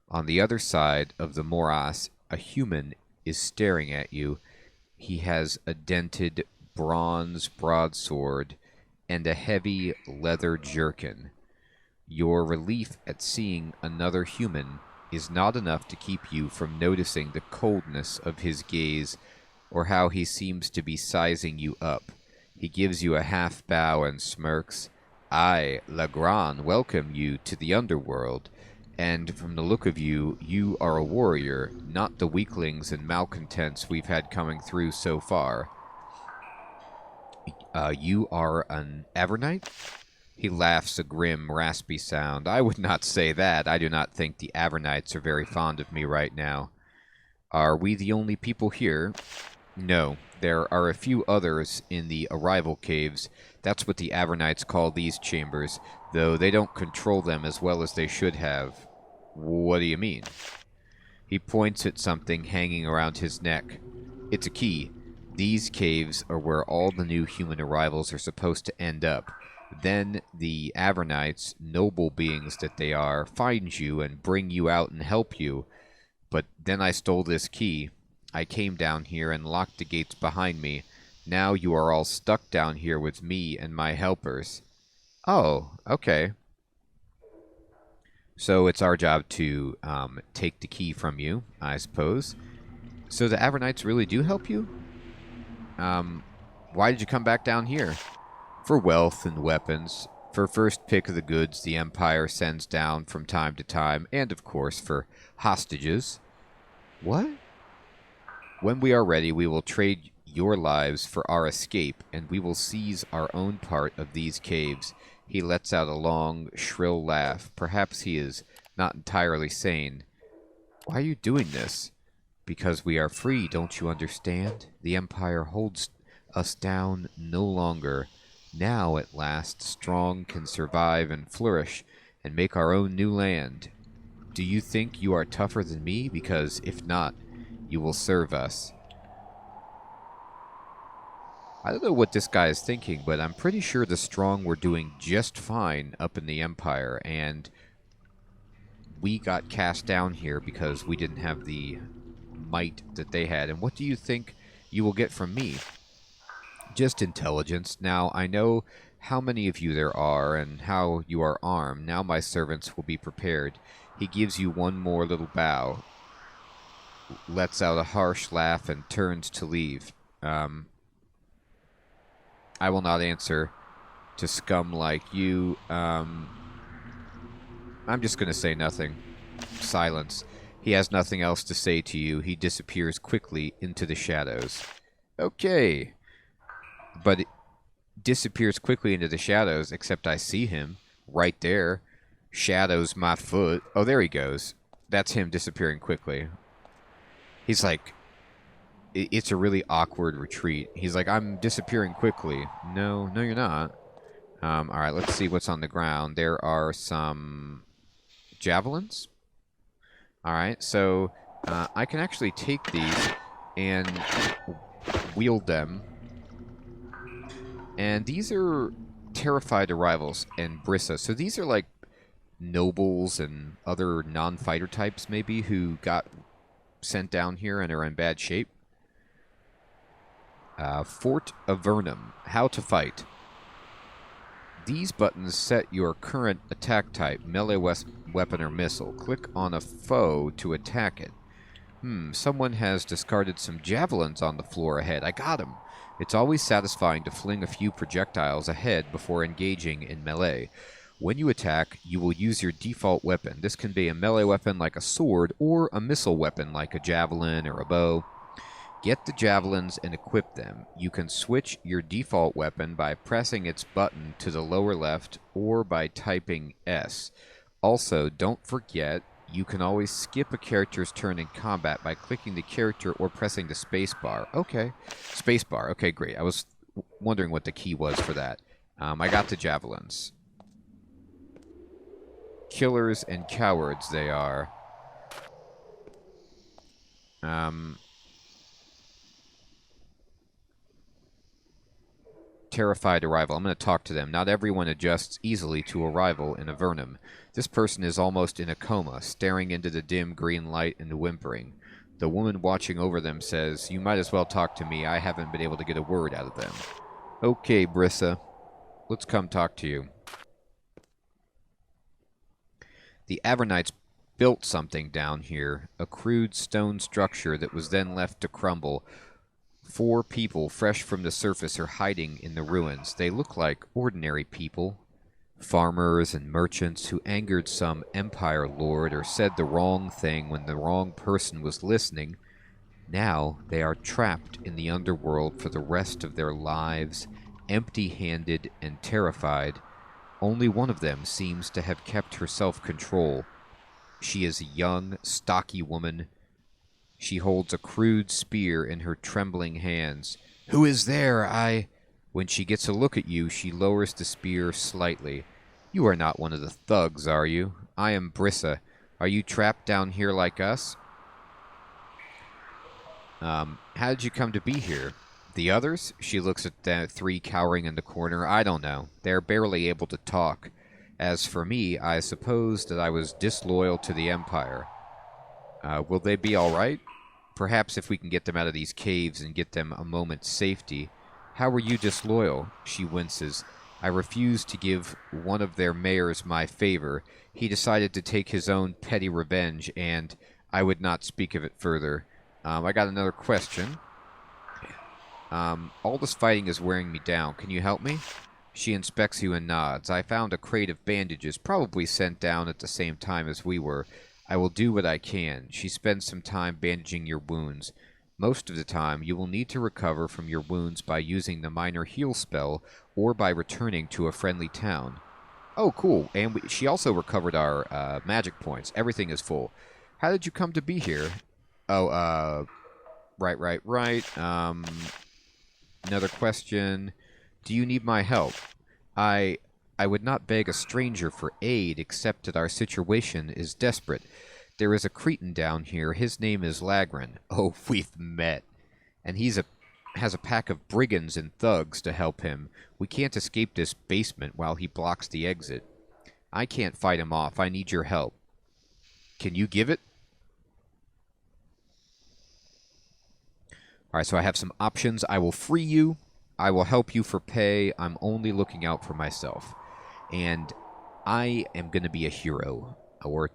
On the other side of the morass, a human is staring at you. He has a dented bronze broadsword and a heavy leather jerkin. Your relief at seeing another human is not enough to keep you from noticing the coldness of his gaze or how he seems to be sizing you up. He gives you a half bow and smirks. I, Legrand, welcome you to the underworld, and from the look of you, you are a warrior, not the weaklings and malcontents we've had coming through so far. You are an Avernite? He laughs a grim, raspy sound. I would not say that. I do not think the Avernites are very fond of me right now. Are we the only people here? No. There are a few others in the arrival caves. That's what the Avernites call these chambers, though they don't control them as well as they should have. What do you mean? He points at something hanging around his neck. It's a key. These caves are where all the new human arrivals are supposed to end up. Then the Avernites, noble beings that they are, find you and bring you out and help you. But then I stole this key. I came down here and locked the gates behind me. Now you are all stuck down here with me and my helpers. Oh, okay. So it's our job to take the key from you, I suppose. So the Avernites really do help you? Why did you come back down here? For wealth and weapons. For first pick of the goods, the Empire sends down from time to time, and of course for hostages. What? When we are ready, we will trade your lives for our escape, and we will seize our own part of these caves. He lets out a long, shrill laugh. Perhaps he is not entirely sane. Why are you doing this? Because we are free, don't you understand? The Empire holds us down no longer. Now, at last, strong can survive and flourish and make our own new land. Do you think you are tougher than me? Because if not, you will serve us. I don't know what this guy is thinking, but I'm pretty sure the strong were doing just fine up in the Empire, and we got cast down here because we didn't have the might that they had. And what do you think you will get from me? Just intelligence. Now, I know how many of you there are and how you are armed. Now my servants will be prepared. He gives you one more little bow, lets out a harsh laugh, and turns to leave. I will not answer to scum like you. I'm just going to say nothing. Silence. He has nothing else to say to you. He disappears quickly into the shadows. Okay. But it disappears quickly into the shadows, except I see him right there. Shadows my foot. Oh, there he goes. That's him disappearing quickly. He's like... It's a really awkward retreat. He's like, I'm disappearing quickly. No, you're not. Alright, let's see what's on the ground. There are some javelins. Alright, so I can actually take these and wield them. And these are terrified arrivals and Brissa. So these are like nobles and other non-fighter types maybe who got sent down here and are in bad shape. Fort Avernum. How to fight. These buttons set your current attack type, melee weapon or missile. Click on a foe to attack it. Someone has discarded some javelins on the floor ahead. I got him. It's always satisfying to fling a few projectiles ahead before engaging in melee. When you attack, you will use your default weapon. This can be a melee weapon like a sword or a missile weapon like a javelin or a bow. Get the javelins and equip them. You can switch your default weapon by pressing its button to the lower left or by typing S. Also, don't forget, you can always skip a character's turn in combat by clicking the character or pressing the spacebar. Okay. Spacebar. Okay, great. I was wondering what the key was for that. I got the javelins. Killers and cowards they are. Terrified arrival. I'm going to talk to them. Not everyone adjusts easily to arrival in Avernum. This person is almost in a coma, staring into the dim green light and whimpering. The woman watching over them says, "You might as well talk to me. I haven't been able to get a word out of them." Okay, Brissa. Let's come talk to you. The Avernites built something down here, a crude stone structure that was then left to crumble. 4 people, fresh from the surface, are hiding in the ruins. They look like ordinary people. Farmers and merchants who angered some empire lord or said the wrong thing when the wrong person was listening. Now they are trapped in the underworld for the rest of their lives, empty-handed and terrified. Only one of them seems to have kept her self-control. She is a young, stocky woman. She holds a crude spear in her trembling hands. "Who is there? When she gets a look at you, she lowers the spear slightly. "You are not one of the thugs, are you? I am Brissa. Are you trapped down here like us?" How did you come to be here? The others? She looks at the 3 cowering in the corner. I don't know. They're barely able to talk. As for me, I suppose that I was disloyal to the Empire. Will they be all right? Perhaps if we can get them out of these caves and get them a moment's safety. How were you disloyal? She winces. I refused to give one of their mayors my favor. He decided to take his own petty revenge, and I would not speak of it further. I got another question. All this fighting is wearing me down. Can you help me? She inspects you and nods. I found a crate of bandages, probably sent down at the same time as we were. I will do what I can. She spends some time bandaging your wounds. Most of the time, you will need to recover from your wounds by using the minor heal spell or by returning to a friendly town. Oh, cool. And she also recovered our magic points. Everything is full. How did you come to be here? Oh, right. Another question. Do you need my help? I would not beg a stranger for aid, except that our situation is desperate. There is a Cretan down here. His name is Lagran. Oh, we've met. And has a pack of brigands and thugs to help him. We can't escape this basement while he blocks the exit. I can't fight him off. I need your help. Can you give it? Alright, so I have some options. I will free you. I will help you for pay. I'm only looking out for myself. And I am going to be a hero. Or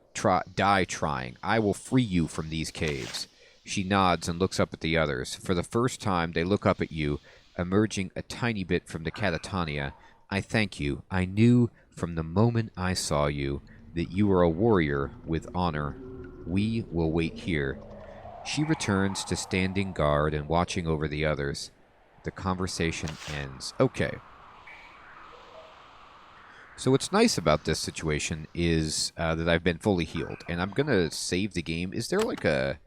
die trying. I will free you from these caves. She nods and looks up at the others. For the first time, they look up at you, emerging a tiny bit from the catatonia. I thank you. I knew from the moment I saw you that you are a warrior with honor. We will wait here. She returns to standing guard and watching over the others. The conversation ends. Okay. So what's nice about this situation is that I've been fully healed. And I'm going to save the game. Is there like a...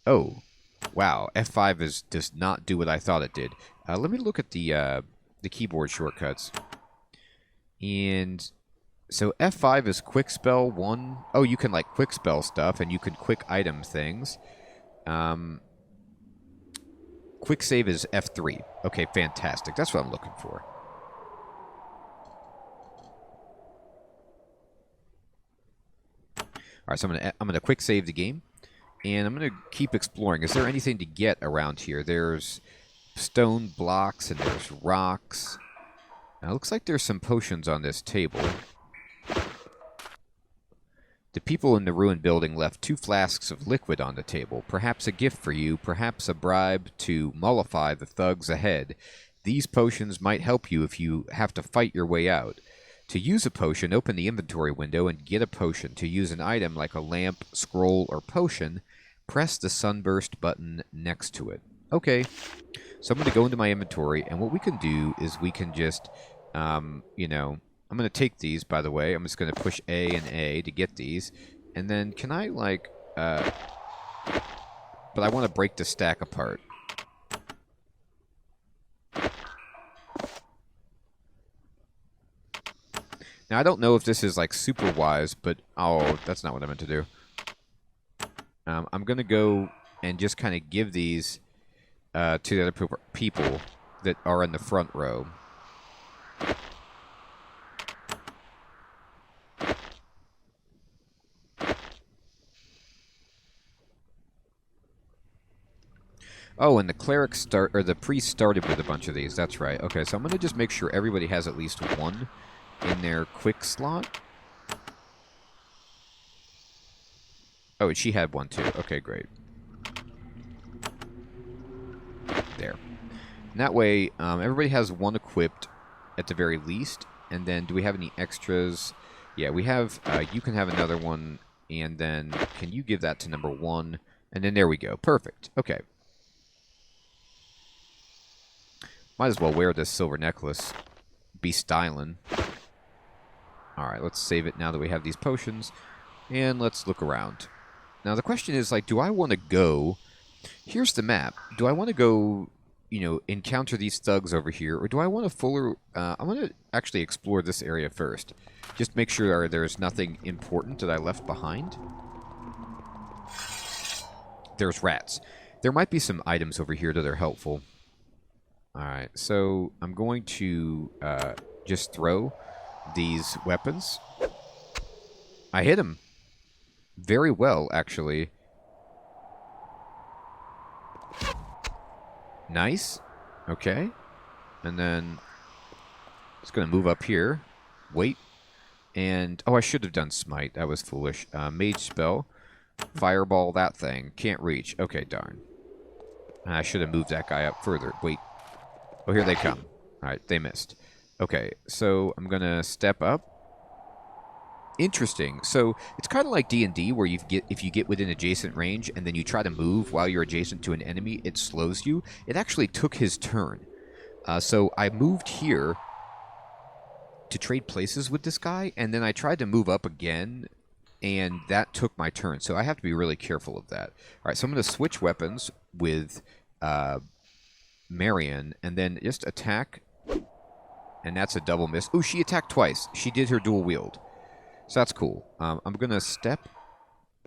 Oh, wow. F5 does not do what I thought it did. Let me look at the keyboard shortcuts. And so F5 is quick spell 1. Oh, you can like quick spell stuff and you can quick item things. Quick save is F3. Okay, fantastic. That's what I'm looking for. Alright, so I'm gonna quick save the game. And I'm going to keep exploring. Is there anything to get around here? There's stone blocks and there's rocks. Now, it looks like there's some potions on this table. The people in the ruined building left 2 flasks of liquid on the table. Perhaps a gift for you, perhaps a bribe to mollify the thugs ahead. These potions might help you if you have to fight your way out. To use a potion, open the inventory window and get a potion. To use an item like a lamp, scroll, or potion, press the sunburst button next to it. Okay, so I'm going to go into my inventory, and what we can do is we can just, you know, I'm going to take these, by the way. I'm just going to push A and A to get these. And then can I, like, but I want to break the stack apart. Now, I don't know if this is, like, super wise, but... Oh, that's not what I meant to do. I'm going to go and just kind of give these to the other people that are in the front row. Oh, and the cleric the priest started with a bunch of these. That's right. Okay, so I'm going to just make sure everybody has at least one in their quick slot. Oh, and she had one too. Okay, great. There. And that way, everybody has one equipped at the very least. And then, do we have any extras? Yeah, we have, you can have another one. And then, can you give that to number 1? And then there we go. Perfect. Okay. Might as well wear this silver necklace. Be styling. Alright, let's save it now that we have these potions. And let's look around. Now, the question is, like, do I want to go... Here's the map. Do I want to go, you know, encounter these thugs over here? Or do I want to I want to actually explore this area first. Just make sure there's nothing important that I left behind. There's rats. There might be some items over here that are helpful. Alright, so I'm going to just throw these weapons. I hit him. Very well, actually. Nice. Okay. And then it's going to move up here. Wait. And, oh, I should have done smite. That was foolish. Mage spell. Fireball that thing. Can't reach. Okay, darn. I should have moved that guy up further. Wait. Oh, here they come. Alright, they missed. Okay, so I'm going to step up. Interesting. So it's kind of like D&D where if you get within adjacent range and then you try to move while you're adjacent to an enemy, it slows you. It actually took his turn. So I moved here to trade places with this guy, and then I tried to move up again, and that took my turn. So I have to be really careful of that. All right, so I'm going to switch weapons with Marion, and then just attack, and that's a double miss. Oh, she attacked twice. She did her dual wield. So that's cool. I'm going to step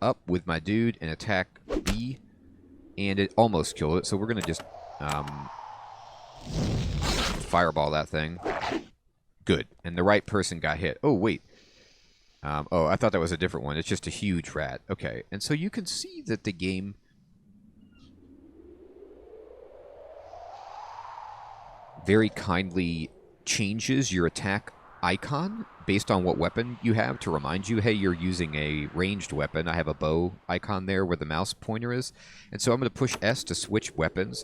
up with my dude and attack B, and it almost killed it. So we're going to just fireball that thing. Good. And the right person got hit. Oh, wait. Oh, I thought that was a different one. It's just a huge rat. Okay. And so you can see that the game very kindly changes your attack icon based on what weapon you have to remind you, hey, you're using a ranged weapon. I have a bow icon there where the mouse pointer is. And so I'm going to push S to switch weapons.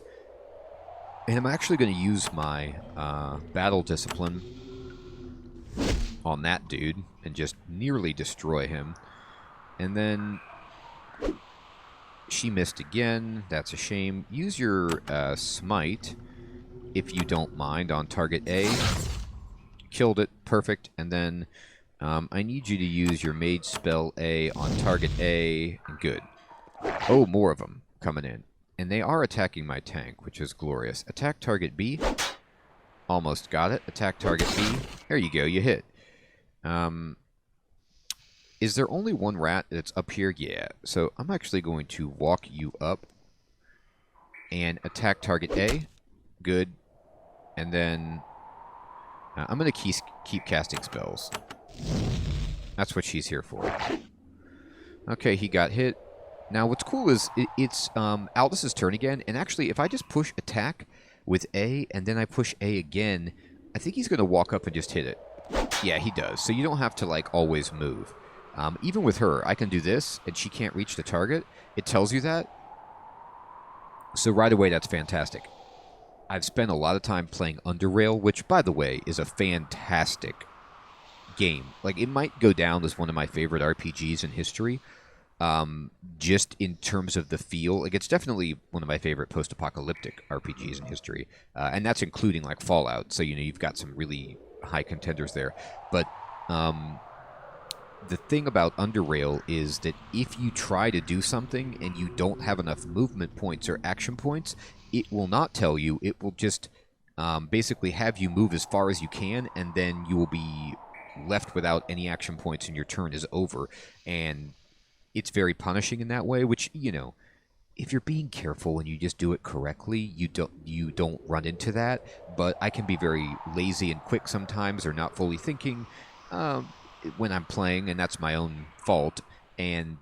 And I'm actually going to use my battle discipline on that dude and just nearly destroy him. And then she missed again. That's a shame. Use your smite, if you don't mind, on target A. Killed it. Perfect. And then I need you to use your mage spell A on target A. Good. Oh, more of them coming in. And they are attacking my tank, which is glorious. Attack target B. Almost got it. Attack target B. There you go. You hit. Is there only one rat that's up here? Yeah. So I'm actually going to walk you up and attack target A. Good. And then I'm going to keep casting spells. That's what she's here for. Okay, he got hit. Now, what's cool is it's Aldous' turn again, and actually, if I just push attack with A, and then I push A again, I think he's going to walk up and just hit it. Yeah, he does. So you don't have to, like, always move. Even with her, I can do this, and she can't reach the target. It tells you that. So right away, that's fantastic. I've spent a lot of time playing Underrail, which, by the way, is a fantastic game. Like, it might go down as one of my favorite RPGs in history, just in terms of the feel. Like, it's definitely one of my favorite post-apocalyptic RPGs in history, and that's including, like, Fallout. So, you know, you've got some really high contenders there. But the thing about Underrail is that if you try to do something and you don't have enough movement points or action points, it will not tell you. It will just basically have you move as far as you can, and then you will be left without any action points and your turn is over. And it's very punishing in that way, which, you know, if you're being careful and you just do it correctly, you don't run into that. But I can be very lazy and quick sometimes, or not fully thinking when I'm playing, and that's my own fault. And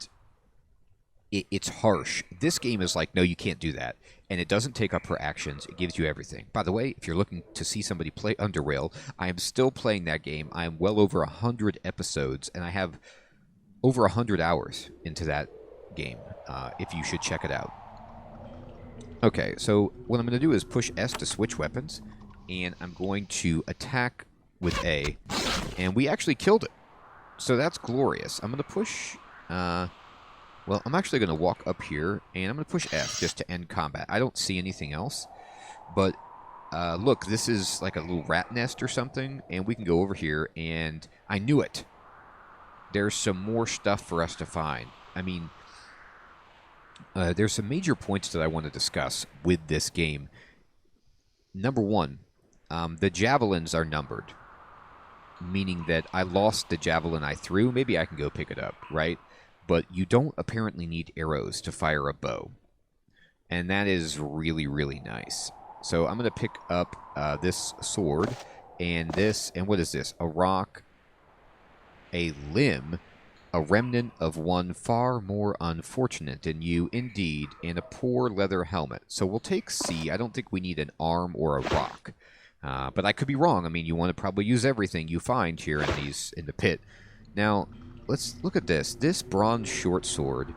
it's harsh. This game is like, no, you can't do that. And it doesn't take up her actions. It gives you everything. By the way, if you're looking to see somebody play Underrail, I am still playing that game. I am well over 100 episodes, and I have over 100 hours into that game, if you should check it out. Okay, so what I'm going to do is push S to switch weapons, and I'm going to attack with A, and we actually killed it. So that's glorious. I'm going to push... well, I'm actually going to walk up here, and I'm going to push F just to end combat. I don't see anything else, but look, this is like a little rat nest or something, and we can go over here, and I knew it. There's some more stuff for us to find. I mean, there's some major points that I want to discuss with this game. Number one, the javelins are numbered, meaning that I lost the javelin I threw. Maybe I can go pick it up, right? But you don't apparently need arrows to fire a bow. And that is really, really nice. So I'm going to pick up this sword and this, and what is this? A rock, a limb, a remnant of one far more unfortunate than you, indeed, and a poor leather helmet. So we'll take C. I don't think we need an arm or a rock. But I could be wrong. I mean, you want to probably use everything you find here in the pit. Now, let's look at this. This bronze short sword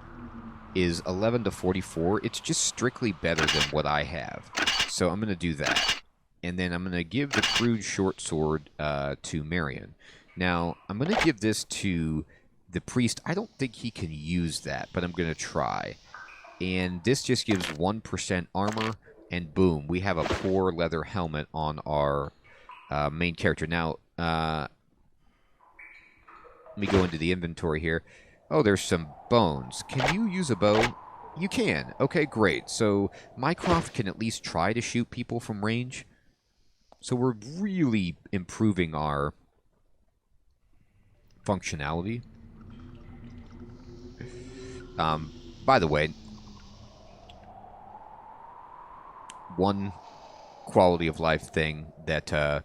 is 11 to 44. It's just strictly better than what I have. So I'm going to do that. And then I'm going to give the crude short sword to Marion. Now, I'm going to give this to the priest. I don't think he can use that, but I'm going to try. And this just gives 1% armor, and boom, we have a poor leather helmet on our main character. Now, let me go into the inventory here. Oh, there's some bones. Can you use a bow? You can. Okay, great. So Mycroft can at least try to shoot people from range. So we're really improving our functionality. By the way, one quality of life thing that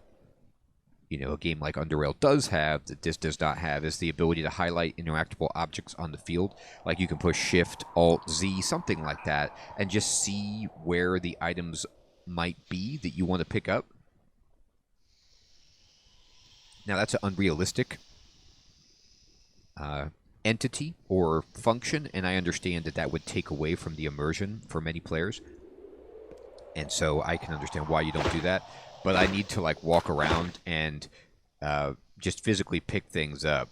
you know, a game like Underrail does have that this does not have is the ability to highlight interactable objects on the field. Like you can push Shift, Alt, Z, something like that, and just see where the items might be that you want to pick up. Now that's an unrealistic entity or function, and I understand that that would take away from the immersion for many players. And so I can understand why you don't do that. But I need to like walk around and just physically pick things up.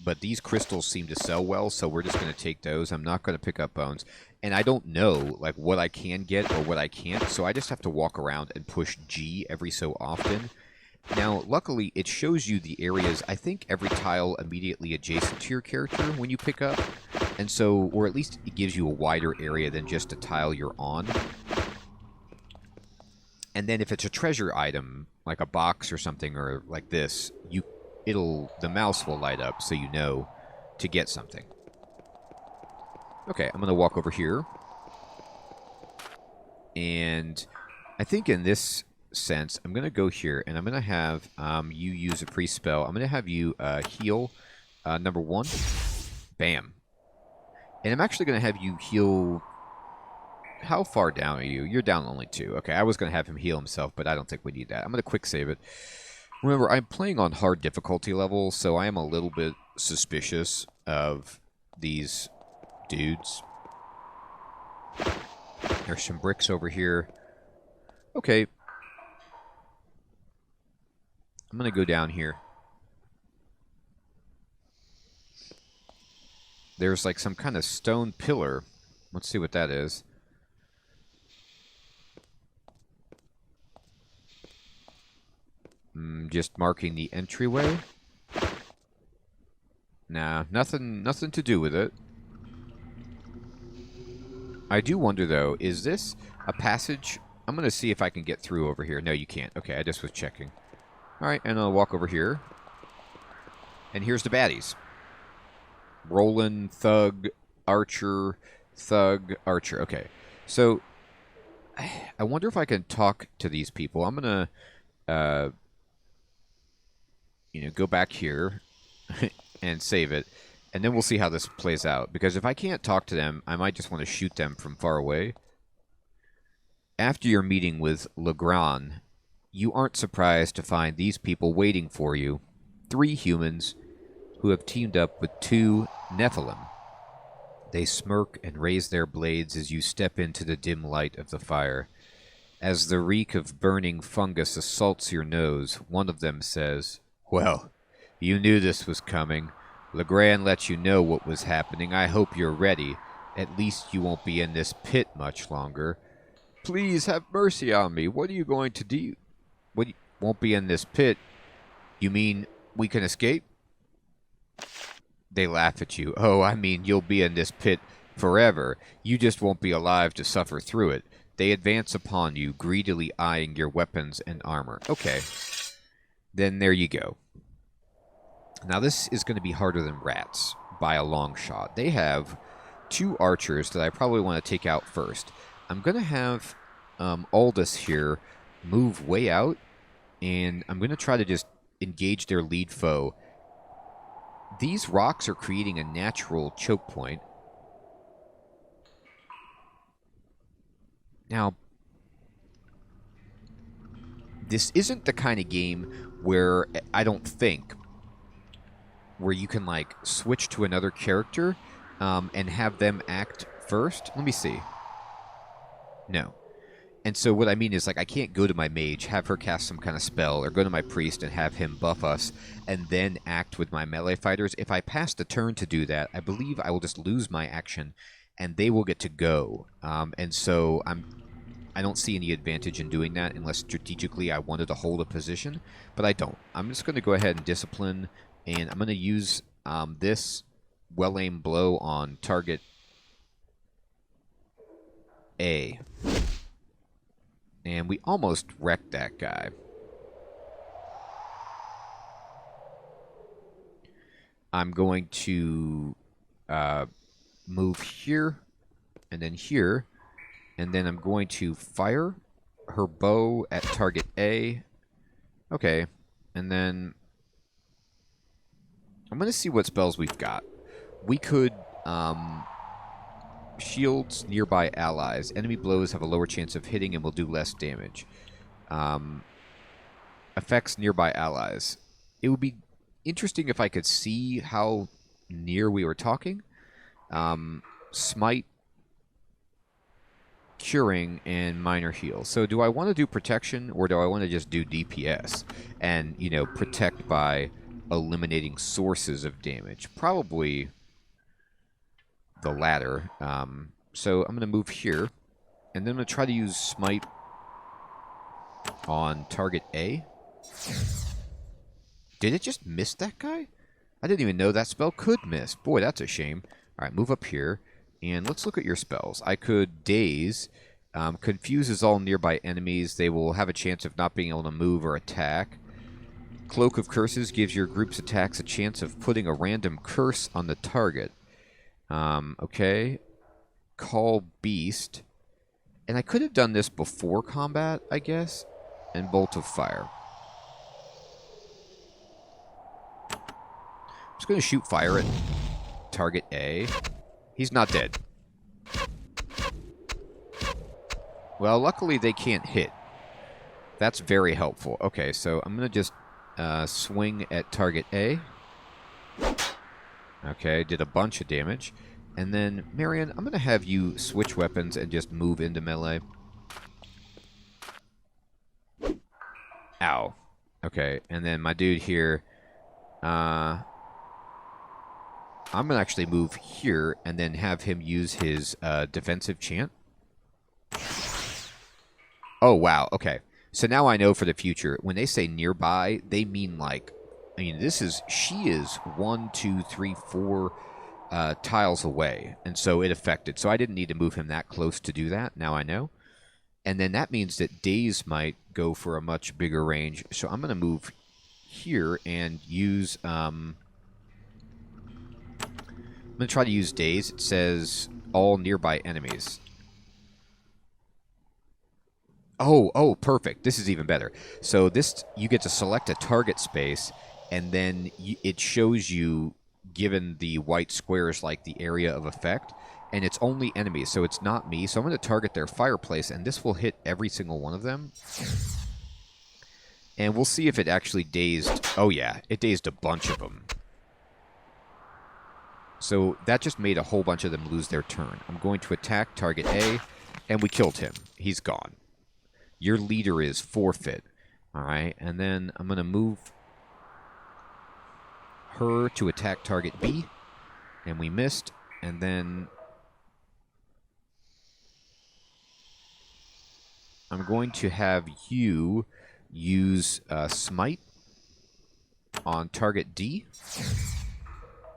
But these crystals seem to sell well, so we're just going to take those. I'm not going to pick up bones. And I don't know like what I can get or what I can't, so I just have to walk around and push G every so often. Now, luckily, it shows you the areas, I think, every tile immediately adjacent to your character when you pick up. And so, or at least it gives you a wider area than just a tile you're on. And then if it's a treasure item, like a box or something, or like this, the mouse will light up so you know to get something. Okay, I'm going to walk over here. And I think in this sense, I'm going to go here, and I'm going to have you use a priest spell. I'm going to have you heal number 1. Bam. And I'm actually going to have you heal... How far down are you? You're down only 2. Okay, I was going to have him heal himself, but I don't think we need that. I'm going to quick save it. Remember, I'm playing on hard difficulty level, so I am a little bit suspicious of these dudes. There's some bricks over here. Okay. I'm going to go down here. There's like some kind of stone pillar. Let's see what that is. Just marking the entryway. Nah, nothing to do with it. I do wonder, though, is this a passage? I'm going to see if I can get through over here. No, you can't. Okay, I just was checking. All right, and I'll walk over here. And here's the baddies. Roland, Thug, Archer, Thug, Archer. Okay, so I wonder if I can talk to these people. I'm going to... you know, go back here and save it, and then we'll see how this plays out. Because if I can't talk to them, I might just want to shoot them from far away. After your meeting with Legrand, you aren't surprised to find these people waiting for you. 3 humans who have teamed up with 2 Nephilim. They smirk and raise their blades as you step into the dim light of the fire. As the reek of burning fungus assaults your nose, one of them says... Well, you knew this was coming. Legrand let you know what was happening. I hope you're ready. At least you won't be in this pit much longer. Please have mercy on me. What are you going to do? What, won't be in this pit? You mean we can escape? They laugh at you. Oh, I mean you'll be in this pit forever. You just won't be alive to suffer through it. They advance upon you, greedily eyeing your weapons and armor. Okay. Then there you go. Now this is going to be harder than rats by a long shot. They have 2 archers that I probably want to take out first. I'm going to have Aldous here move way out, and I'm going to try to just engage their lead foe. These rocks are creating a natural choke point. Now, this isn't the kind of game where, I don't think, where you can, like, switch to another character and have them act first. Let me see. No. And so what I mean is, like, I can't go to my mage, have her cast some kind of spell, or go to my priest and have him buff us, and then act with my melee fighters. If I pass the turn to do that, I believe I will just lose my action, and they will get to go. And so I don't see any advantage in doing that unless strategically I wanted to hold a position, but I don't. I'm just going to go ahead and discipline, and I'm going to use this well-aimed blow on target A. And we almost wrecked that guy. I'm going to move here and then here. And then I'm going to fire her bow at target A. Okay. And then I'm going to see what spells we've got. We could shields nearby allies. Enemy blows have a lower chance of hitting and will do less damage. Affects nearby allies. It would be interesting if I could see how near we were talking. Smite, curing, and minor heal. So do I want to do protection, or do I want to just do DPS and, you know, protect by eliminating sources of damage? Probably the latter. So I'm going to move here, and then I'm going to try to use Smite on target A. Did it just miss that guy? I didn't even know that spell could miss. Boy, that's a shame. All right, move up here, and let's look at your spells. I could Daze. Confuses all nearby enemies. They will have a chance of not being able to move or attack. Cloak of Curses gives your group's attacks a chance of putting a random curse on the target. Okay. Call Beast. And I could have done this before combat, I guess. And Bolt of Fire. I'm just going to shoot fire at target A. He's not dead. Well, luckily they can't hit. That's very helpful. Okay, so I'm going to just swing at target A. Okay, did a bunch of damage. And then, Marion, I'm going to have you switch weapons and just move into melee. Ow. Okay, and then my dude here, I'm going to actually move here and then have him use his defensive chant. Oh, wow, okay. So now I know for the future, when they say nearby, they mean like, I mean, she is 1, 2, 3, 4 tiles away. And so it affected. So I didn't need to move him that close to do that. Now I know. And then that means that Daze might go for a much bigger range. So I'm going to move here and use... I'm going to try to use Daze. It says all nearby enemies. Oh, perfect. This is even better. So this, you get to select a target space, and then it shows you, given the white squares, like the area of effect, and it's only enemies, so it's not me. So I'm going to target their fireplace, and this will hit every single one of them. And we'll see if it actually dazed. Oh, yeah, it dazed a bunch of them. So that just made a whole bunch of them lose their turn. I'm going to attack target A, and we killed him. He's gone. Your leader is forfeit. All right, and then I'm going to move her to attack target B, and we missed. And then I'm going to have you use Smite on target D.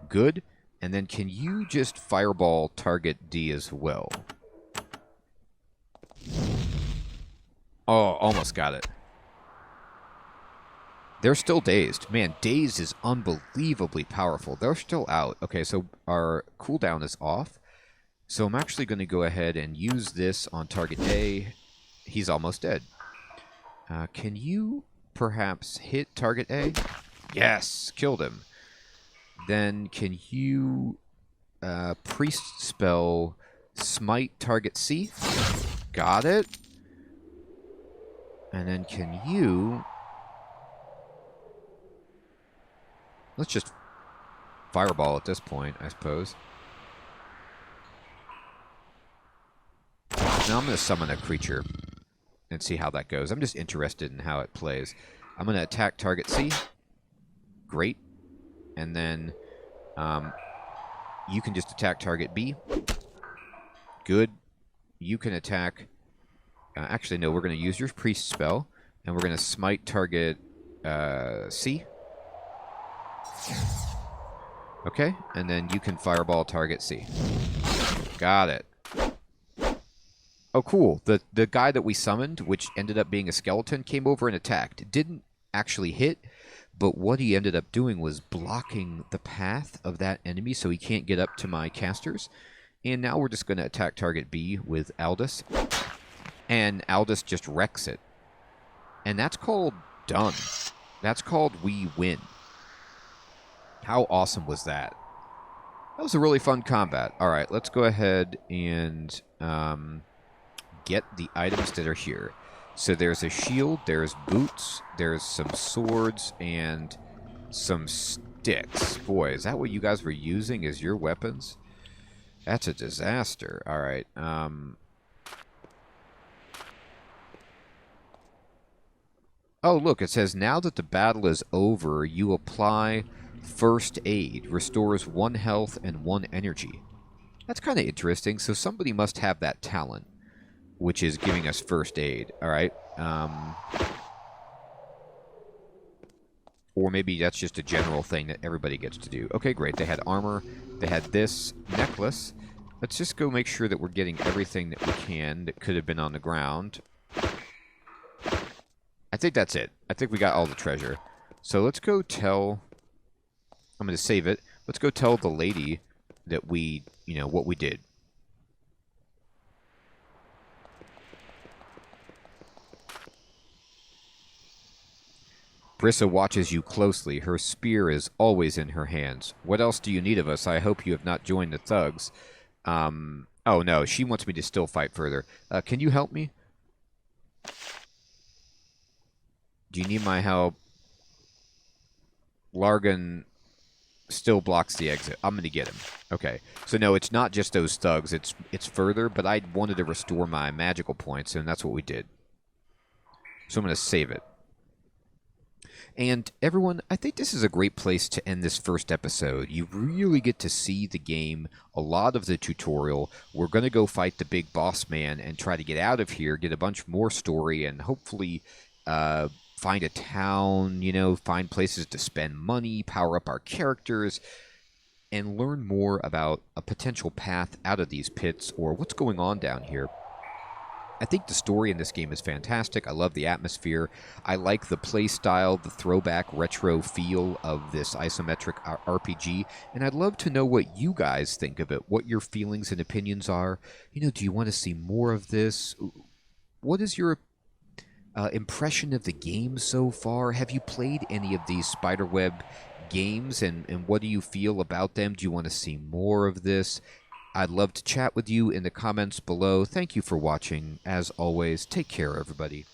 Good. And then can you just fireball target D as well? Oh, almost got it. They're still dazed. Man, dazed is unbelievably powerful. They're still out. Okay, so our cooldown is off. So I'm actually going to go ahead and use this on target A. He's almost dead. Can you perhaps hit target A? Yes, killed him. Then can you priest spell smite target C? Got it. And then can you... Let's just fireball at this point, I suppose. Now I'm going to summon a creature. and see how that goes. I'm just interested in how it plays. I'm going to attack target C. Great. And then you can just attack target B. Good. You can attack... actually, no, we're going to use your priest spell, and we're going to smite target C. Okay, and then you can fireball target C. Got it. Oh, cool. The guy that we summoned, which ended up being a skeleton, came over and attacked. It didn't actually hit, but what he ended up doing was blocking the path of that enemy so he can't get up to my casters. And now we're just going to attack target B with Aldous. And Aldous just wrecks it. And that's called done. That's called we win. How awesome was that? That was a really fun combat. All right, let's go ahead and get the items that are here. So there's a shield, there's boots, there's some swords, and some sticks. Boy, is that what you guys were using as your weapons? That's a disaster. All right. Oh, look, it says, now that the battle is over, you apply first aid. Restores 1 health and 1 energy. That's kind of interesting. So somebody must have that talent, which is giving us first aid. All right. Or maybe that's just a general thing that everybody gets to do. Okay, great. They had armor. They had this necklace. Let's just go make sure that we're getting everything that we can that could have been on the ground. I think that's it. I think we got all the treasure. So let's go tell... I'm going to save it. Let's go tell the lady that we, what we did. Brissa watches you closely. Her spear is always in her hands. What else do you need of us? I hope you have not joined the thugs. Oh, no. She wants me to still fight further. Can you help me? Do you need my help? Largan still blocks the exit. I'm going to get him. Okay. So, no, it's not just those thugs. It's further, but I wanted to restore my magical points, and that's what we did. So I'm going to save it. And everyone, I think this is a great place to end this first episode. You really get to see the game, a lot of the tutorial. We're going to go fight the big boss man and try to get out of here, get a bunch more story, and hopefully find a town, find places to spend money, power up our characters, and learn more about a potential path out of these pits or what's going on down here. I think the story in this game is fantastic. I love the atmosphere. I like the play style, the throwback retro feel of this isometric RPG. And I'd love to know what you guys think of it, what your feelings and opinions are. Do you want to see more of this? What is your impression of the game so far? Have you played any of these Spiderweb games, and what do you feel about them? Do you want to see more of this? I'd love to chat with you in the comments below. Thank you for watching. As always, take care, everybody.